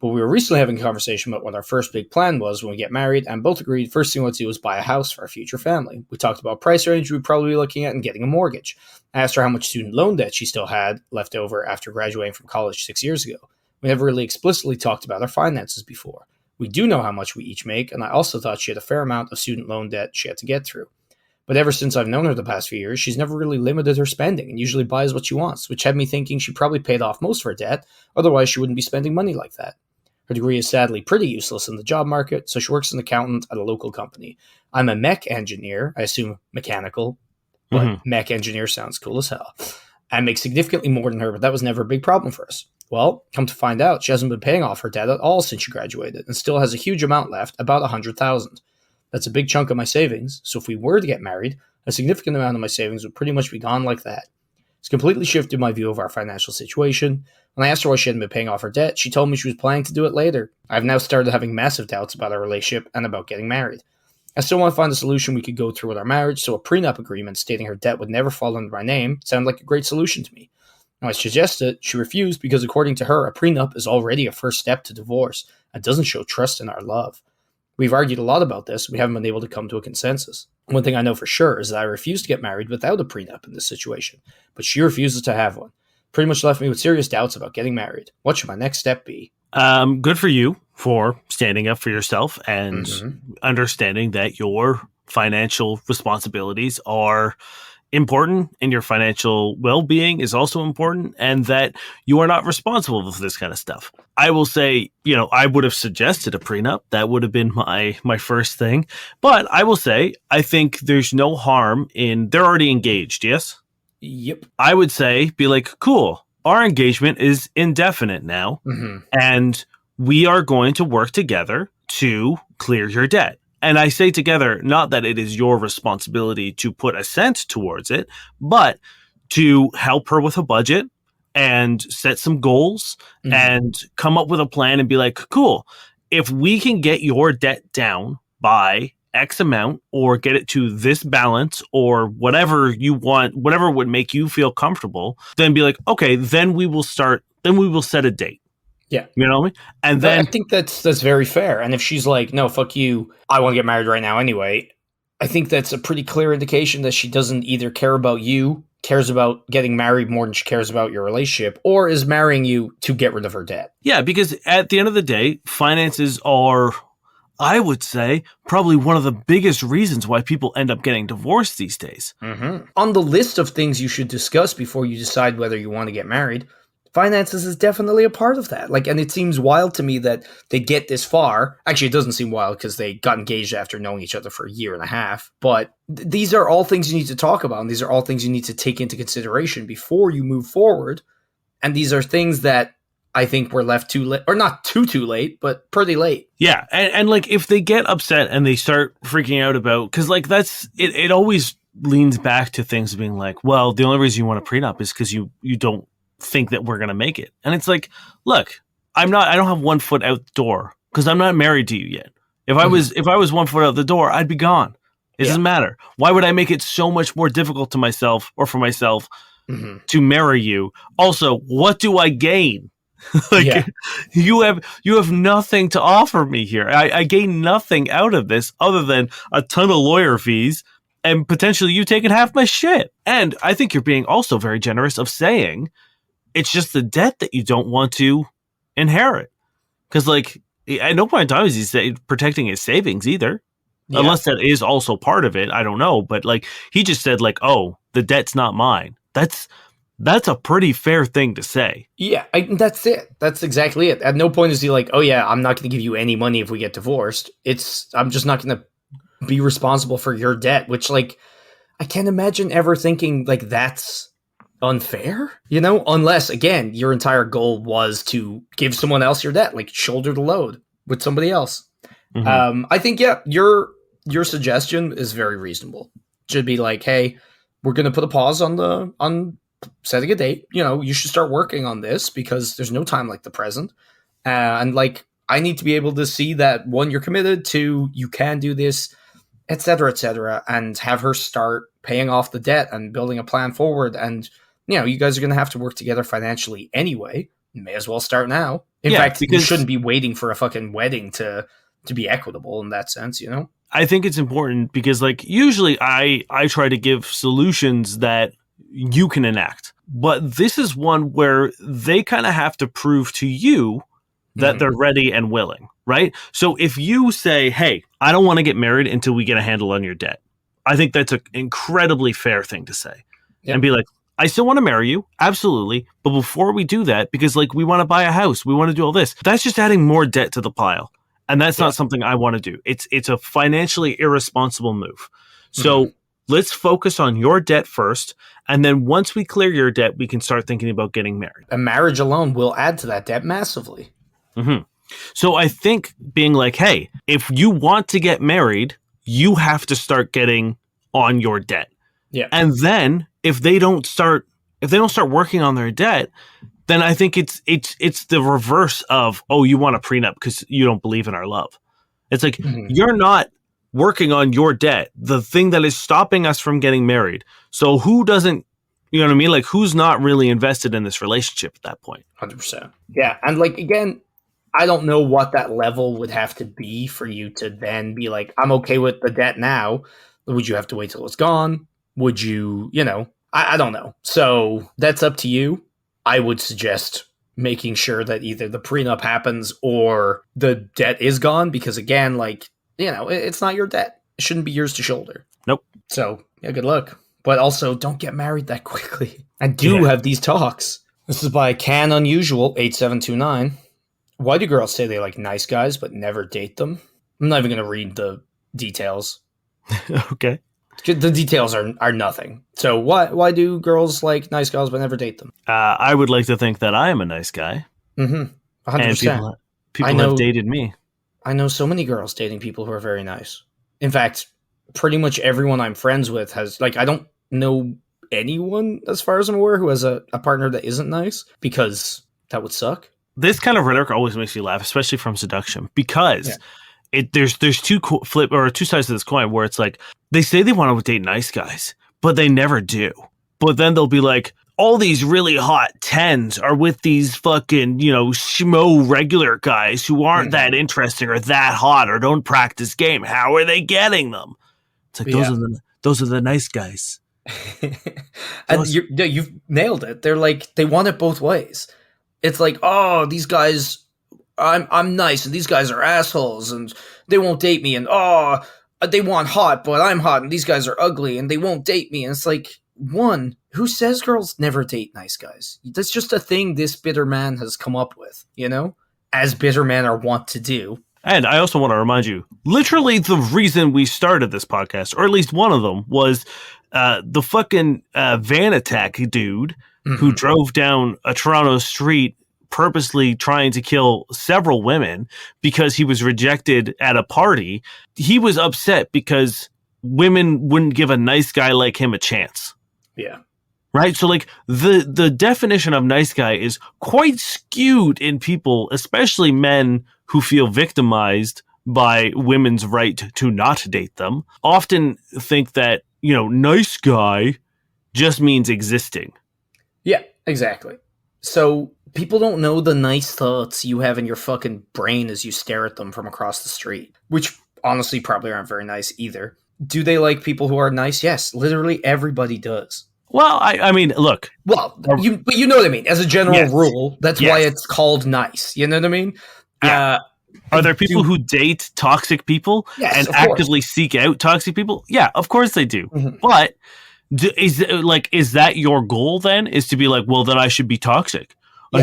Speaker 1: But we were recently having a conversation about what our first big plan was when we get married, and both agreed first thing we want to do was buy a house for our future family. We talked about price range we'd probably be looking at and getting a mortgage. I asked her how much student loan debt she still had left over after graduating from college 6 years ago. We never really explicitly talked about our finances before. We do know how much we each make, and I also thought she had a fair amount of student loan debt she had to get through. But ever since I've known her the past few years, she's never really limited her spending and usually buys what she wants, which had me thinking she probably paid off most of her debt, otherwise she wouldn't be spending money like that. Her degree is sadly pretty useless in the job market, so she works as an accountant at a local company. I'm a mech engineer, I assume mechanical, but mech engineer sounds cool as hell. I make significantly more than her, but that was never a big problem for us. Well, come to find out, she hasn't been paying off her debt at all since she graduated, and still has a huge amount left, about $100,000. That's a big chunk of my savings, so if we were to get married, a significant amount of my savings would pretty much be gone like that. It's completely shifted my view of our financial situation. When I asked her why she hadn't been paying off her debt, she told me she was planning to do it later. I've now started having massive doubts about our relationship and about getting married. I still want to find a solution we could go through with our marriage, so a prenup agreement stating her debt would never fall under my name sounded like a great solution to me. Now, I suggested she refused because, according to her, a prenup is already a first step to divorce and doesn't show trust in our love. We've argued a lot about this, and we haven't been able to come to a consensus. One thing I know for sure is that I refuse to get married without a prenup in this situation, but she refuses to have one. Pretty much left me with serious doubts about getting married. What should my next step be?
Speaker 2: Good for you for standing up for yourself and understanding that your financial responsibilities are important and your financial well-being is also important, and that you are not responsible for this kind of stuff. I will say, I would have suggested a prenup. That would have been my first thing. But I will say, I think there's no harm in, they're already engaged, yes?
Speaker 1: Yep.
Speaker 2: I would say, be like, cool, our engagement is indefinite now, and we are going to work together to clear your debt. And I say together, not that it is your responsibility to put a cent towards it, but to help her with a budget and set some goals and come up with a plan and be like, cool, if we can get your debt down by X amount or get it to this balance or whatever you want, whatever would make you feel comfortable, then be like, okay, then we will set a date.
Speaker 1: Yeah.
Speaker 2: You know what I mean? And then
Speaker 1: I think that's very fair. And if she's like, no, fuck you, I want to get married right now anyway, I think that's a pretty clear indication that she doesn't either care about you, cares about getting married more than she cares about your relationship, or is marrying you to get rid of her debt.
Speaker 2: Yeah, because at the end of the day, finances are, I would say, probably one of the biggest reasons why people end up getting divorced these days.
Speaker 1: On the list of things you should discuss before you decide whether you want to get married, finances is definitely a part of that. And it seems wild to me that they get this far. Actually, it doesn't seem wild because they got engaged after knowing each other for a year and a half. But these are all things you need to talk about, and these are all things you need to take into consideration before you move forward. And these are things that I think were left too late, or not too late, but pretty late.
Speaker 2: Yeah, and like if they get upset and they start freaking out about, because like that's it always leans back to things being like, well, the only reason you want a prenup is because you don't think that we're gonna make it. And it's like, look, I don't have one foot out the door because I'm not married to you yet. If I was 1 foot out the door, I'd be gone. It doesn't matter. Why would I make it so much more difficult to myself or for myself to marry you? Also, what do I gain? You have nothing to offer me here. I gain nothing out of this other than a ton of lawyer fees and potentially you taking half my shit. And I think you're being also very generous of saying it's just the debt that you don't want to inherit. Because, like, at no point in time is he protecting his savings either. Yeah. Unless that is also part of it. I don't know. But, like, he just said, like, oh, the debt's not mine. That's a pretty fair thing to say.
Speaker 1: Yeah, that's it. That's exactly it. At no point is he like, oh, yeah, I'm not going to give you any money if we get divorced. I'm just not going to be responsible for your debt, which, like, I can't imagine ever thinking, like, that's unfair, unless, again, your entire goal was to give someone else your debt, like shoulder the load with somebody else. I think, your suggestion is very reasonable. Should be like, hey, we're going to put a pause on setting a date. You should start working on this because there's no time like the present. And like, I need to be able to see that, one, you're committed, two, you can do this, et cetera, and have her start paying off the debt and building a plan forward. And you guys are going to have to work together financially anyway. may as well start now. In
Speaker 2: Yeah,
Speaker 1: fact, you
Speaker 2: because
Speaker 1: shouldn't be waiting for a fucking wedding to be equitable in that sense, you know?
Speaker 2: I think it's important because like usually I try to give solutions that you can enact. But this is one where they kind of have to prove to you that they're ready and willing, right? So if you say, "Hey, I don't want to get married until we get a handle on your debt." I think that's an incredibly fair thing to say.
Speaker 1: Yep.
Speaker 2: And be like, "I still want to marry you, absolutely, but before we do that, because like we want to buy a house, we want to do all this." That's just adding more debt to the pile. And that's not something I want to do. It's a financially irresponsible move. So let's focus on your debt first. And then once we clear your debt, we can start thinking about getting married.
Speaker 1: A marriage alone will add to that debt massively.
Speaker 2: So I think being like, hey, if you want to get married, you have to start getting on your debt.
Speaker 1: Yeah.
Speaker 2: And then if they don't start working on their debt, then I think it's the reverse of, oh, you want a prenup because you don't believe in our love. It's like, you're not working on your debt, the thing that is stopping us from getting married. So who doesn't, you know what I mean? Like, who's not really invested in this relationship at that point?
Speaker 1: 100%. Yeah. And like, again, I don't know what that level would have to be for you to then be like, I'm okay with the debt now. Would you have to wait till it's gone? Would you, I don't know. So that's up to you. I would suggest making sure that either the prenup happens or the debt is gone because, again, like, it's not your debt. It shouldn't be yours to shoulder.
Speaker 2: Nope.
Speaker 1: So, yeah, good luck. But also, don't get married that quickly. And do have these talks. This is by Can Unusual 8729. Why do girls say they like nice guys but never date them? I'm not even going to read the details.
Speaker 2: Okay.
Speaker 1: The details are nothing. So why do girls like nice girls but never date them?
Speaker 2: I would like to think that I am a nice guy.
Speaker 1: 100%.
Speaker 2: And people have dated me.
Speaker 1: I know so many girls dating people who are very nice. In fact, pretty much everyone I'm friends with has, like, I don't know anyone, as far as I'm aware, who has a partner that isn't nice, because that would suck.
Speaker 2: This kind of rhetoric always makes me laugh, especially from seduction, because there's two sides to this coin where it's like, they say they want to date nice guys, but they never do. But then they'll be like, all these really hot 10s are with these fucking, schmo regular guys who aren't that interesting or that hot or don't practice game. How are they getting them? It's like, those are the nice guys.
Speaker 1: And you've nailed it. They're like, they want it both ways. It's like, oh, these guys, I'm nice and these guys are assholes and they won't date me, and they want hot, but I'm hot and these guys are ugly and they won't date me. And it's like, one, who says girls never date nice guys? That's just a thing this bitter man has come up with, as bitter men are wont to do.
Speaker 2: And I also want to remind you, literally the reason we started this podcast, or at least one of them, was the fucking van attack dude who drove down a Toronto street purposely trying to kill several women because he was rejected at a party. He was upset because women wouldn't give a nice guy like him a chance.
Speaker 1: Yeah.
Speaker 2: Right? So like the definition of nice guy is quite skewed in people, especially men who feel victimized by women's right to not date them, often think that, nice guy just means existing.
Speaker 1: Yeah, exactly. So people don't know the nice thoughts you have in your fucking brain as you stare at them from across the street, which honestly probably aren't very nice either. Do they like people who are nice? Yes, literally everybody does.
Speaker 2: Well, I mean, look.
Speaker 1: Well, but you know what I mean. As a general rule, that's why it's called nice. You know what I mean?
Speaker 2: Yeah. Are there people who date toxic people and actively seek out toxic people? Yeah, of course they do. But is that your goal then? Is to be like, well, then I should be toxic. Yeah,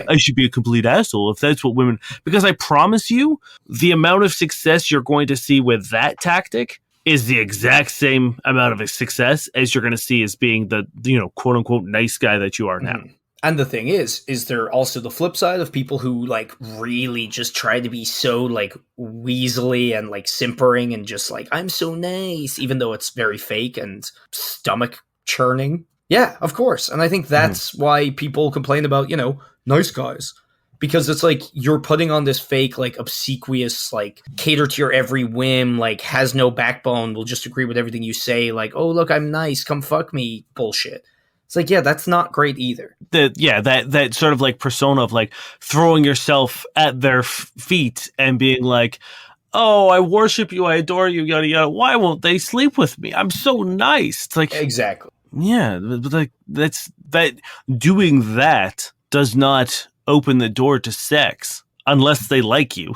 Speaker 2: I should be a complete asshole if that's what women. Because I promise you, the amount of success you're going to see with that tactic is the exact same amount of success as you're going to see as being the quote unquote nice guy that you are now.
Speaker 1: And the thing is there also the flip side of people who like really just try to be so like weaselly and like simpering and just like, I'm so nice, even though it's very fake and stomach churning. Yeah, of course. And I think that's why people complain about, nice guys. Because it's like you're putting on this fake, like obsequious, like cater to your every whim, like has no backbone, will just agree with everything you say, like, oh, look, I'm nice, come fuck me bullshit. It's It's like, yeah, that's not great either.
Speaker 2: That sort of like persona of like throwing yourself at their feet and being like, oh, I worship you, I adore you, yada yada. Why won't they sleep with me? I'm so nice. It's like,
Speaker 1: Exactly.
Speaker 2: yeah, but like that doing that does not open the door to sex unless they like you.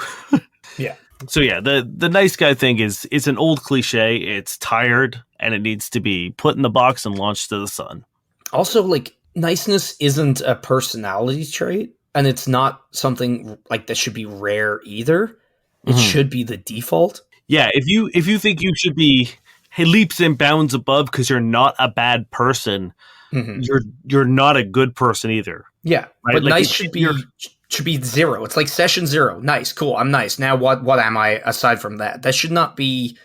Speaker 1: Yeah.
Speaker 2: So yeah, the nice guy thing it's an old cliche. It's tired and it needs to be put in the box and launched to the sun.
Speaker 1: Also, like, niceness isn't a personality trait, and it's not something like that should be rare either. It should be the default.
Speaker 2: Yeah, if you think you should be leaps and bounds above because you're not a bad person, you're not a good person either.
Speaker 1: Yeah,
Speaker 2: right?
Speaker 1: but
Speaker 2: Like
Speaker 1: nice should be zero. It's like session zero. Nice, cool. I'm nice. Now what am I aside from that? That should not be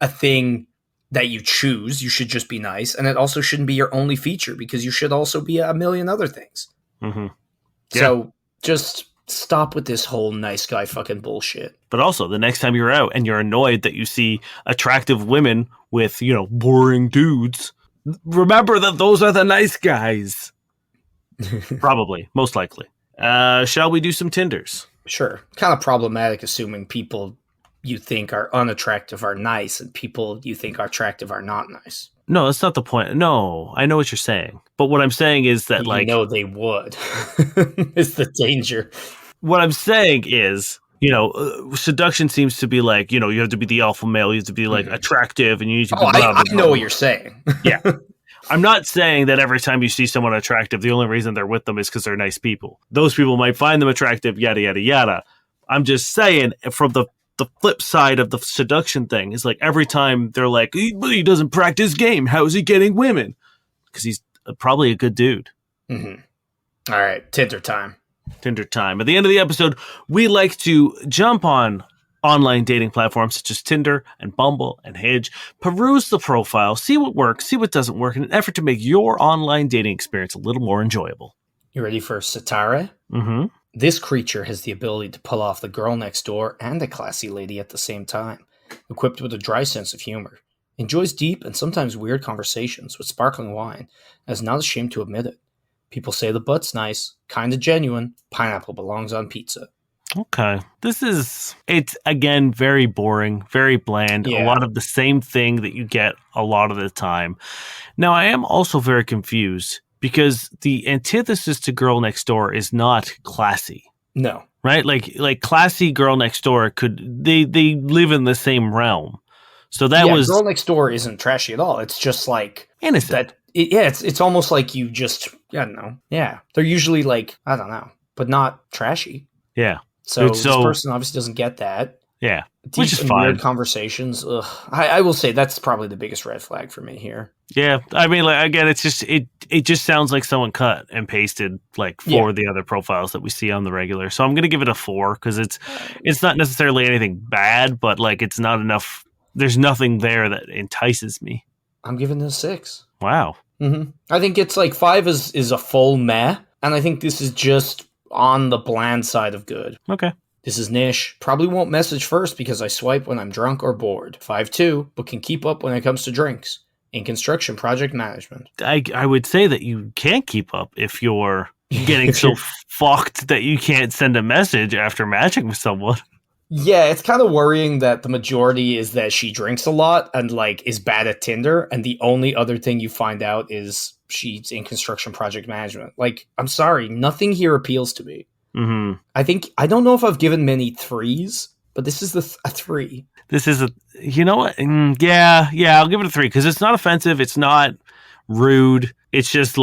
Speaker 1: a thing that you choose. You should just be nice, and it also shouldn't be your only feature because you should also be a million other things.
Speaker 2: Mm-hmm.
Speaker 1: So just stop with this whole nice guy fucking bullshit.
Speaker 2: But also, the next time you're out and you're annoyed that you see attractive women with, boring dudes, remember that those are the nice guys. Probably, most likely. Shall we do some Tinders?
Speaker 1: Sure. Kind of problematic assuming people you think are unattractive are nice and people you think are attractive are not nice.
Speaker 2: No, that's not the point. No, I know what you're saying. But what I'm saying is that,
Speaker 1: they would. It's the danger.
Speaker 2: What I'm saying is, seduction seems to be like, you have to be the alpha male, you have to be like attractive, and you need to be blah, blah, blah.
Speaker 1: I know what you're saying.
Speaker 2: Yeah. I'm not saying that every time you see someone attractive, the only reason they're with them is because they're nice people. Those people might find them attractive, yada, yada, yada. I'm just saying from the flip side of the seduction thing is like every time they're like, he doesn't practice game. How is he getting women? Because he's probably a good dude.
Speaker 1: Mm-hmm. All right. Tinder time.
Speaker 2: Tinder time. At the end of the episode, we like to jump on online dating platforms such as Tinder and Bumble and Hinge, peruse the profile, see what works, see what doesn't work in an effort to make your online dating experience a little more enjoyable.
Speaker 1: You ready for Slather?
Speaker 2: Mm-hmm.
Speaker 1: This creature has the ability to pull off the girl next door and a classy lady at the same time, equipped with a dry sense of humor. Enjoys deep and sometimes weird conversations with sparkling wine, and is not ashamed to admit it. People say the butt's nice, kinda genuine, pineapple belongs on pizza.
Speaker 2: Okay. It's again very boring, very bland, a lot of the same thing that you get a lot of the time. Now, I am also very confused because the antithesis to girl next door is not classy.
Speaker 1: No.
Speaker 2: Right? Like classy girl next door they live in the same realm. So that was
Speaker 1: girl next door isn't trashy at all. It's just like
Speaker 2: innocent.
Speaker 1: It's almost like you just I don't know. Yeah. They're usually like, I don't know, but not trashy.
Speaker 2: Yeah.
Speaker 1: So this person obviously doesn't get that.
Speaker 2: Yeah.
Speaker 1: Deep
Speaker 2: which is
Speaker 1: and
Speaker 2: fine.
Speaker 1: Weird conversations. Ugh. I will say that's probably the biggest red flag for me here.
Speaker 2: Yeah. I mean, like, again, it's just it just sounds like someone cut and pasted like for the other profiles that we see on the regular. So I'm gonna give it a 4 because it's not necessarily anything bad, but like it's not enough. There's nothing there that entices me.
Speaker 1: I'm giving it a 6.
Speaker 2: Wow.
Speaker 1: Mm-hmm. I think it's like 5 is a full meh, and I think this is just on the bland side of good.
Speaker 2: Okay.
Speaker 1: This is niche. Probably won't message first because I swipe when I'm drunk or bored. 5-2, but can keep up when it comes to drinks. In construction project management.
Speaker 2: I would say that you can't keep up if you're getting so fucked that you can't send a message after matching with someone.
Speaker 1: Yeah, it's kind of worrying that the majority is that she drinks a lot and like is bad at Tinder, and the only other thing you find out is she's in construction project management. Like, I'm sorry, nothing here appeals to me.
Speaker 2: Mm-hmm.
Speaker 1: I don't know if I've given many 3s, but this is a 3.
Speaker 2: This is you know what? Yeah, I'll give it a 3 because it's not offensive, it's not rude. It's just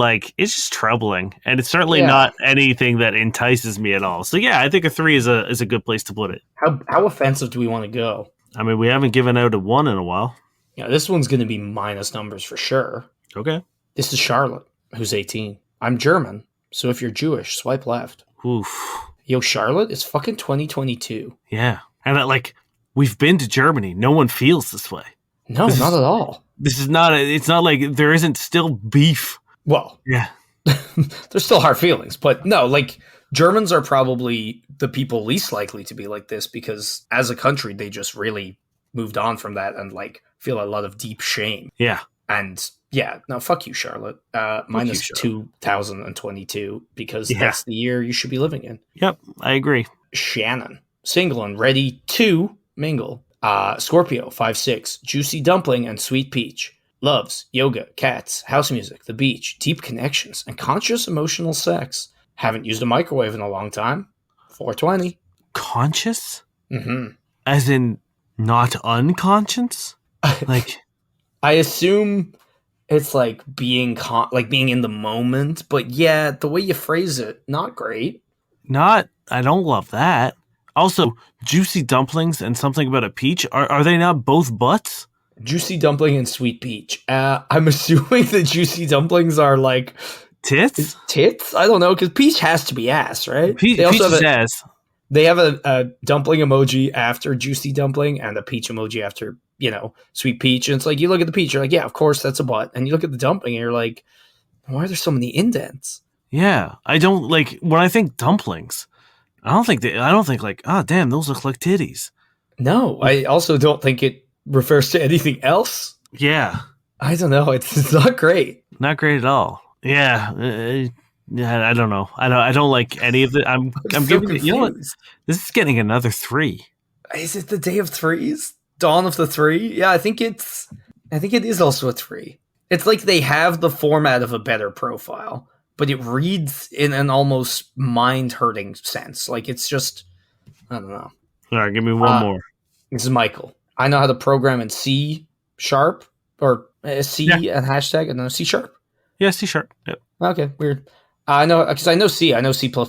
Speaker 2: troubling, and it's certainly not anything that entices me at all. So yeah, I think a 3 is a good place to put it.
Speaker 1: How offensive do we want to go?
Speaker 2: I mean, we haven't given out a 1 in a while.
Speaker 1: Yeah, this one's going to be minus numbers for sure.
Speaker 2: Okay.
Speaker 1: This is Charlotte, who's 18. I'm German, so if you're Jewish, swipe left.
Speaker 2: Oof.
Speaker 1: Yo, Charlotte, it's fucking 2022.
Speaker 2: Yeah, and we've been to Germany. No one feels this way.
Speaker 1: No, not at all.
Speaker 2: This is not. It's not like there isn't still beef.
Speaker 1: Well,
Speaker 2: yeah,
Speaker 1: there's still hard feelings, but no, like Germans are probably the people least likely to be like this because as a country, they just really moved on from that and like feel a lot of deep shame.
Speaker 2: Yeah,
Speaker 1: and Yeah, no, fuck you, Charlotte.
Speaker 2: Fuck you,
Speaker 1: Minus
Speaker 2: Charlotte.
Speaker 1: 2022 because
Speaker 2: Yeah.
Speaker 1: that's the year you should be living in.
Speaker 2: Yep, I agree.
Speaker 1: Shannon, single and ready to mingle. Scorpio, 5'6", juicy dumpling and sweet peach. Loves yoga, cats, house music, the beach, deep connections, and conscious emotional sex. Haven't used a microwave in a long time. 420.
Speaker 2: Conscious?
Speaker 1: Mm-hmm.
Speaker 2: As in not unconscious? Like,
Speaker 1: I assume it's like like being in the moment, but yeah, the way you phrase it, not great.
Speaker 2: not, I don't love that. Also, juicy dumplings and something about a peach. Are they not both butts?
Speaker 1: Juicy dumpling and sweet peach. I'm assuming the juicy dumplings are like
Speaker 2: Tits?
Speaker 1: tits. I don't know because peach has to be ass, right? They
Speaker 2: Peach
Speaker 1: also have
Speaker 2: is ass.
Speaker 1: they have a dumpling emoji after juicy dumpling and a peach emoji after sweet peach. And it's like you look at the peach, you're like, yeah, of course that's a butt. And you look at the dumpling, and you're like, why are there so many indents?
Speaker 2: Yeah, I don't like when I think dumplings. I don't think like, oh damn, those look like titties.
Speaker 1: No, I also don't think it refers to anything else.
Speaker 2: Yeah,
Speaker 1: I don't know. It's not great.
Speaker 2: not great at all. Yeah, yeah. I don't know. I don't like any of it. I'm
Speaker 1: so
Speaker 2: giving it. You know what?
Speaker 1: confused.
Speaker 2: This is getting another 3.
Speaker 1: Is it the day of threes? Dawn of the three? Yeah, I think it is also a three. It's like they have the format of a better profile, but it reads in an almost mind hurting sense. Like it's just I don't know.
Speaker 2: All right, give me one more.
Speaker 1: This is Michael. I know how to program in C sharp or C
Speaker 2: Yeah.
Speaker 1: and hashtag and then C sharp.
Speaker 2: Yeah, C sharp. Yep.
Speaker 1: Okay, weird. I know because I know C. I know C++, but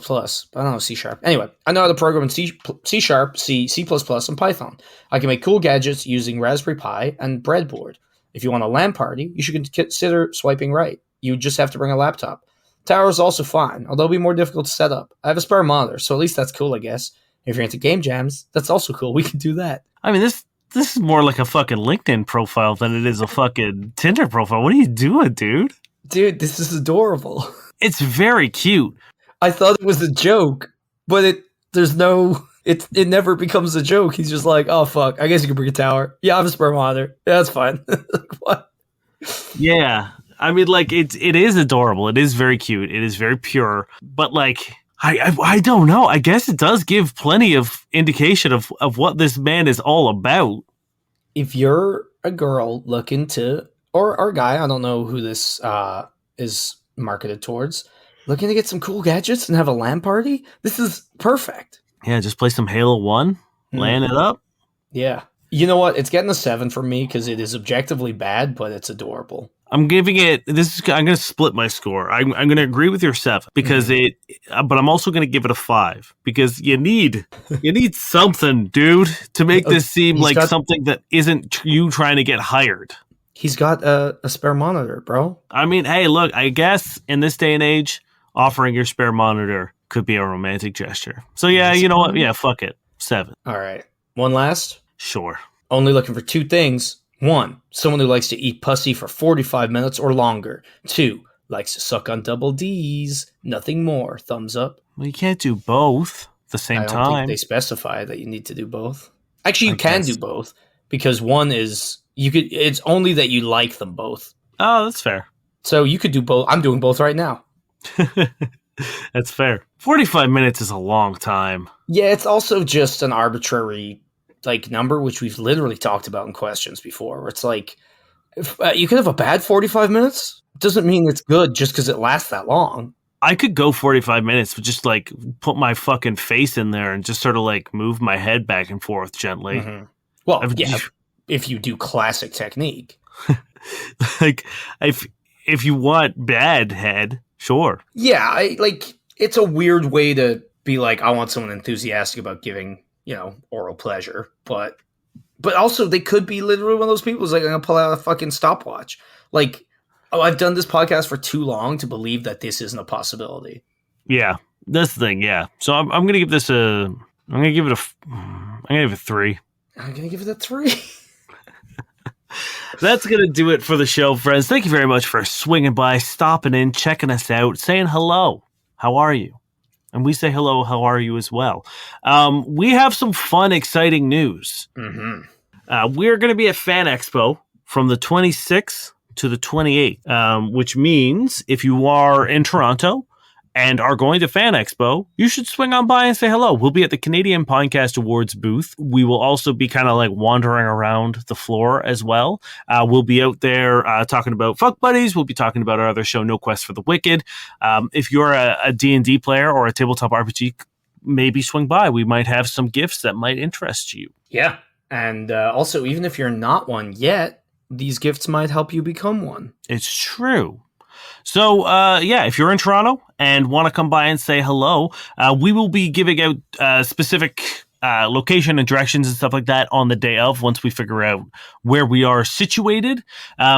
Speaker 1: I don't know C sharp. Anyway, I know how to program in C sharp, C++, and Python. I can make cool gadgets using Raspberry Pi and breadboard. If you want a LAN party, you should consider swiping right. You just have to bring a laptop. Tower is also fine, although it'll be more difficult to set up. I have a spare monitor, so at least that's cool, I guess. If you're into game jams, that's also cool. We can do that.
Speaker 2: I mean, this is more like a fucking LinkedIn profile than it is a fucking Tinder profile. What are you doing, dude?
Speaker 1: Dude, this is adorable.
Speaker 2: It's very cute.
Speaker 1: I thought it was a joke, but it never becomes a joke. He's just like, oh fuck, I guess you can bring a tower. Yeah, I have a sperm monitor. Yeah, that's fine. Like, what?
Speaker 2: Yeah. I mean, like it is adorable. It is very cute. It is very pure. But like, I don't know. I guess it does give plenty of indication of what this man is all about.
Speaker 1: If you're a girl looking to, or a guy, I don't know who this is marketed towards, looking to get some cool gadgets and have a LAN party, this is perfect.
Speaker 2: Yeah, just play some Halo 1, land it up.
Speaker 1: Yeah. You know what? It's getting a 7 from me because it is objectively bad, but it's adorable.
Speaker 2: I'm giving it. I'm going to split my score. I'm going to agree with your 7 because but I'm also going to give it a 5 because you need something, dude, to make this seem like something that isn't you trying to get hired.
Speaker 1: He's got a spare monitor, bro.
Speaker 2: I mean, hey, look, I guess in this day and age, offering your spare monitor could be a romantic gesture. So yeah, you know what? Yeah, fuck it. 7.
Speaker 1: All right. One last.
Speaker 2: Sure.
Speaker 1: Only looking for 2 things. 1, someone who likes to eat pussy for 45 minutes or longer. 2, likes to suck on double D's. Nothing more. Thumbs up.
Speaker 2: Well, you can't do both at the same
Speaker 1: I don't
Speaker 2: time.
Speaker 1: think they specify that you need to do both. Actually, you can do both because one is it's only that you like them both.
Speaker 2: Oh, that's fair.
Speaker 1: So you could do both. I'm doing both right now.
Speaker 2: That's fair. 45 minutes is a long time.
Speaker 1: Yeah, it's also just an arbitrary number, which we've literally talked about in questions before, where it's like, if, you can have a bad 45 minutes. Doesn't mean it's good just because it lasts that long.
Speaker 2: I could go 45 minutes, but just like put my fucking face in there and just sort of like move my head back and forth gently.
Speaker 1: Mm-hmm. Well, if you do classic technique.
Speaker 2: Like, if you want bad head, sure.
Speaker 1: Yeah, it's a weird way to be like, I want someone enthusiastic about giving, oral pleasure, but also they could be literally one of those people who's like, I'm gonna pull out a fucking stopwatch. Like, oh, I've done this podcast for too long to believe that this isn't a possibility.
Speaker 2: Yeah, that's the thing. Yeah, so I'm gonna give this I'm gonna give it a 3.
Speaker 1: I'm gonna give it a 3.
Speaker 2: That's going to do it for the show, friends. Thank you very much for swinging by, stopping in, checking us out, saying hello. How are you? And we say hello, how are you as well. We have some fun, exciting news.
Speaker 1: Mm-hmm.
Speaker 2: We're going to be at Fan Expo from the 26th to the 28th, which means if you are in Toronto and are going to Fan Expo, you should swing on by and say hello. We'll be at the Canadian Podcast Awards booth. We will also be kind of like wandering around the floor as well. We'll be out there talking about Fuck Buddies. We'll be talking about our other show, No Quest for the Wicked. If you're a D&D player or a tabletop RPG, maybe swing by. We might have some gifts that might interest you.
Speaker 1: Yeah. And also, even if you're not one yet, these gifts might help you become one.
Speaker 2: It's true. So, if you're in Toronto and want to come by and say hello, we will be giving out specific location and directions and stuff like that on the day of once we figure out where we are situated.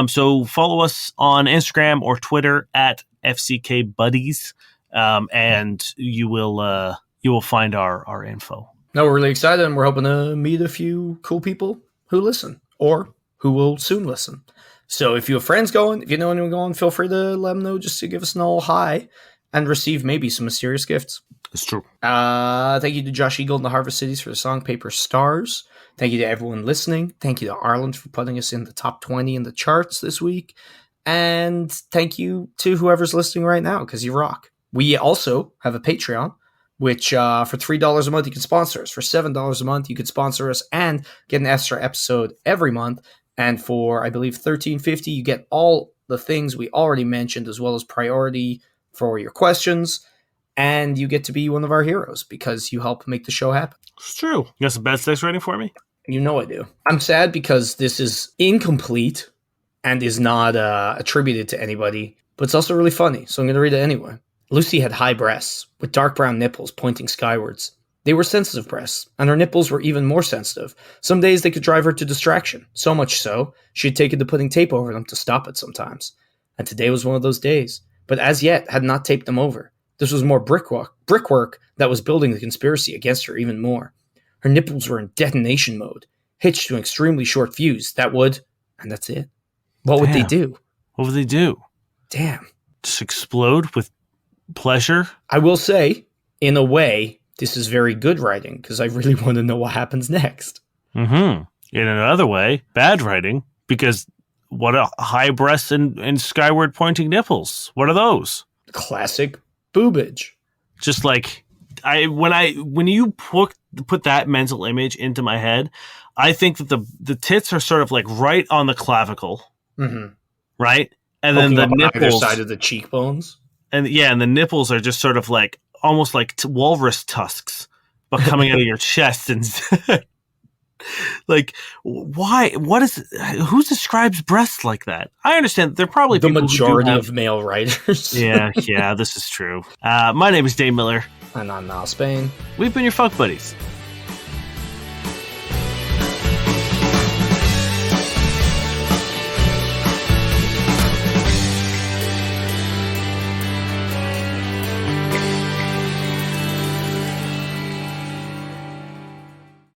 Speaker 2: So follow us on Instagram or Twitter at FCK Buddies, and you will find our info.
Speaker 1: No, we're really excited, and we're hoping to meet a few cool people who listen or who will soon listen. So if you have friends going, if you know anyone going, feel free to let them know just to give us an old hi and receive maybe some mysterious gifts.
Speaker 2: It's true.
Speaker 1: Thank you to Josh Eagle and the Harvest Cities for the song Paper Stars. Thank you to everyone listening. Thank you to Ireland for putting us in the top 20 in the charts this week. And thank you to whoever's listening right now, because you rock. We also have a Patreon, which for $3 a month you can sponsor us. For $7 a month you could sponsor us and get an extra episode every month. And for, I believe, $13.50, you get all the things we already mentioned, as well as priority for your questions. And you get to be one of our heroes because you help make the show happen.
Speaker 2: It's true. You got some bad sticks ready for me?
Speaker 1: You know I do. I'm sad because this is incomplete and is not attributed to anybody, but it's also really funny, so I'm going to read it anyway. Lucy had high breasts with dark brown nipples pointing skywards. They were sensitive breasts, and her nipples were even more sensitive. Some days they could drive her to distraction, so much so, she had taken to putting tape over them to stop it sometimes. And today was one of those days, but as yet had not taped them over. This was more brickwork that was building the conspiracy against her even more. Her nipples were in detonation mode, hitched to an extremely short fuse that would, and that's it. What would they do?
Speaker 2: What would they do?
Speaker 1: Damn.
Speaker 2: Just explode with pleasure?
Speaker 1: I will say, in a way, this is very good writing, because I really want to know what happens next.
Speaker 2: Mm-hmm. In another way, bad writing, because what a high breasts and skyward pointing nipples. What are those?
Speaker 1: Classic boobage.
Speaker 2: Just like when you put that mental image into my head, I think that the tits are sort of like right on the clavicle, right? And
Speaker 1: poking
Speaker 2: then the nipples,
Speaker 1: either side of the cheekbones,
Speaker 2: and the nipples are just sort of like almost like walrus tusks, but coming out of your chest instead. Like, why? Who describes breasts like that? I understand they're probably
Speaker 1: the
Speaker 2: people
Speaker 1: majority of male writers.
Speaker 2: yeah, this is true. My name is Dave Miller.
Speaker 1: And I'm Mal Spain.
Speaker 2: We've been your Funk Buddies.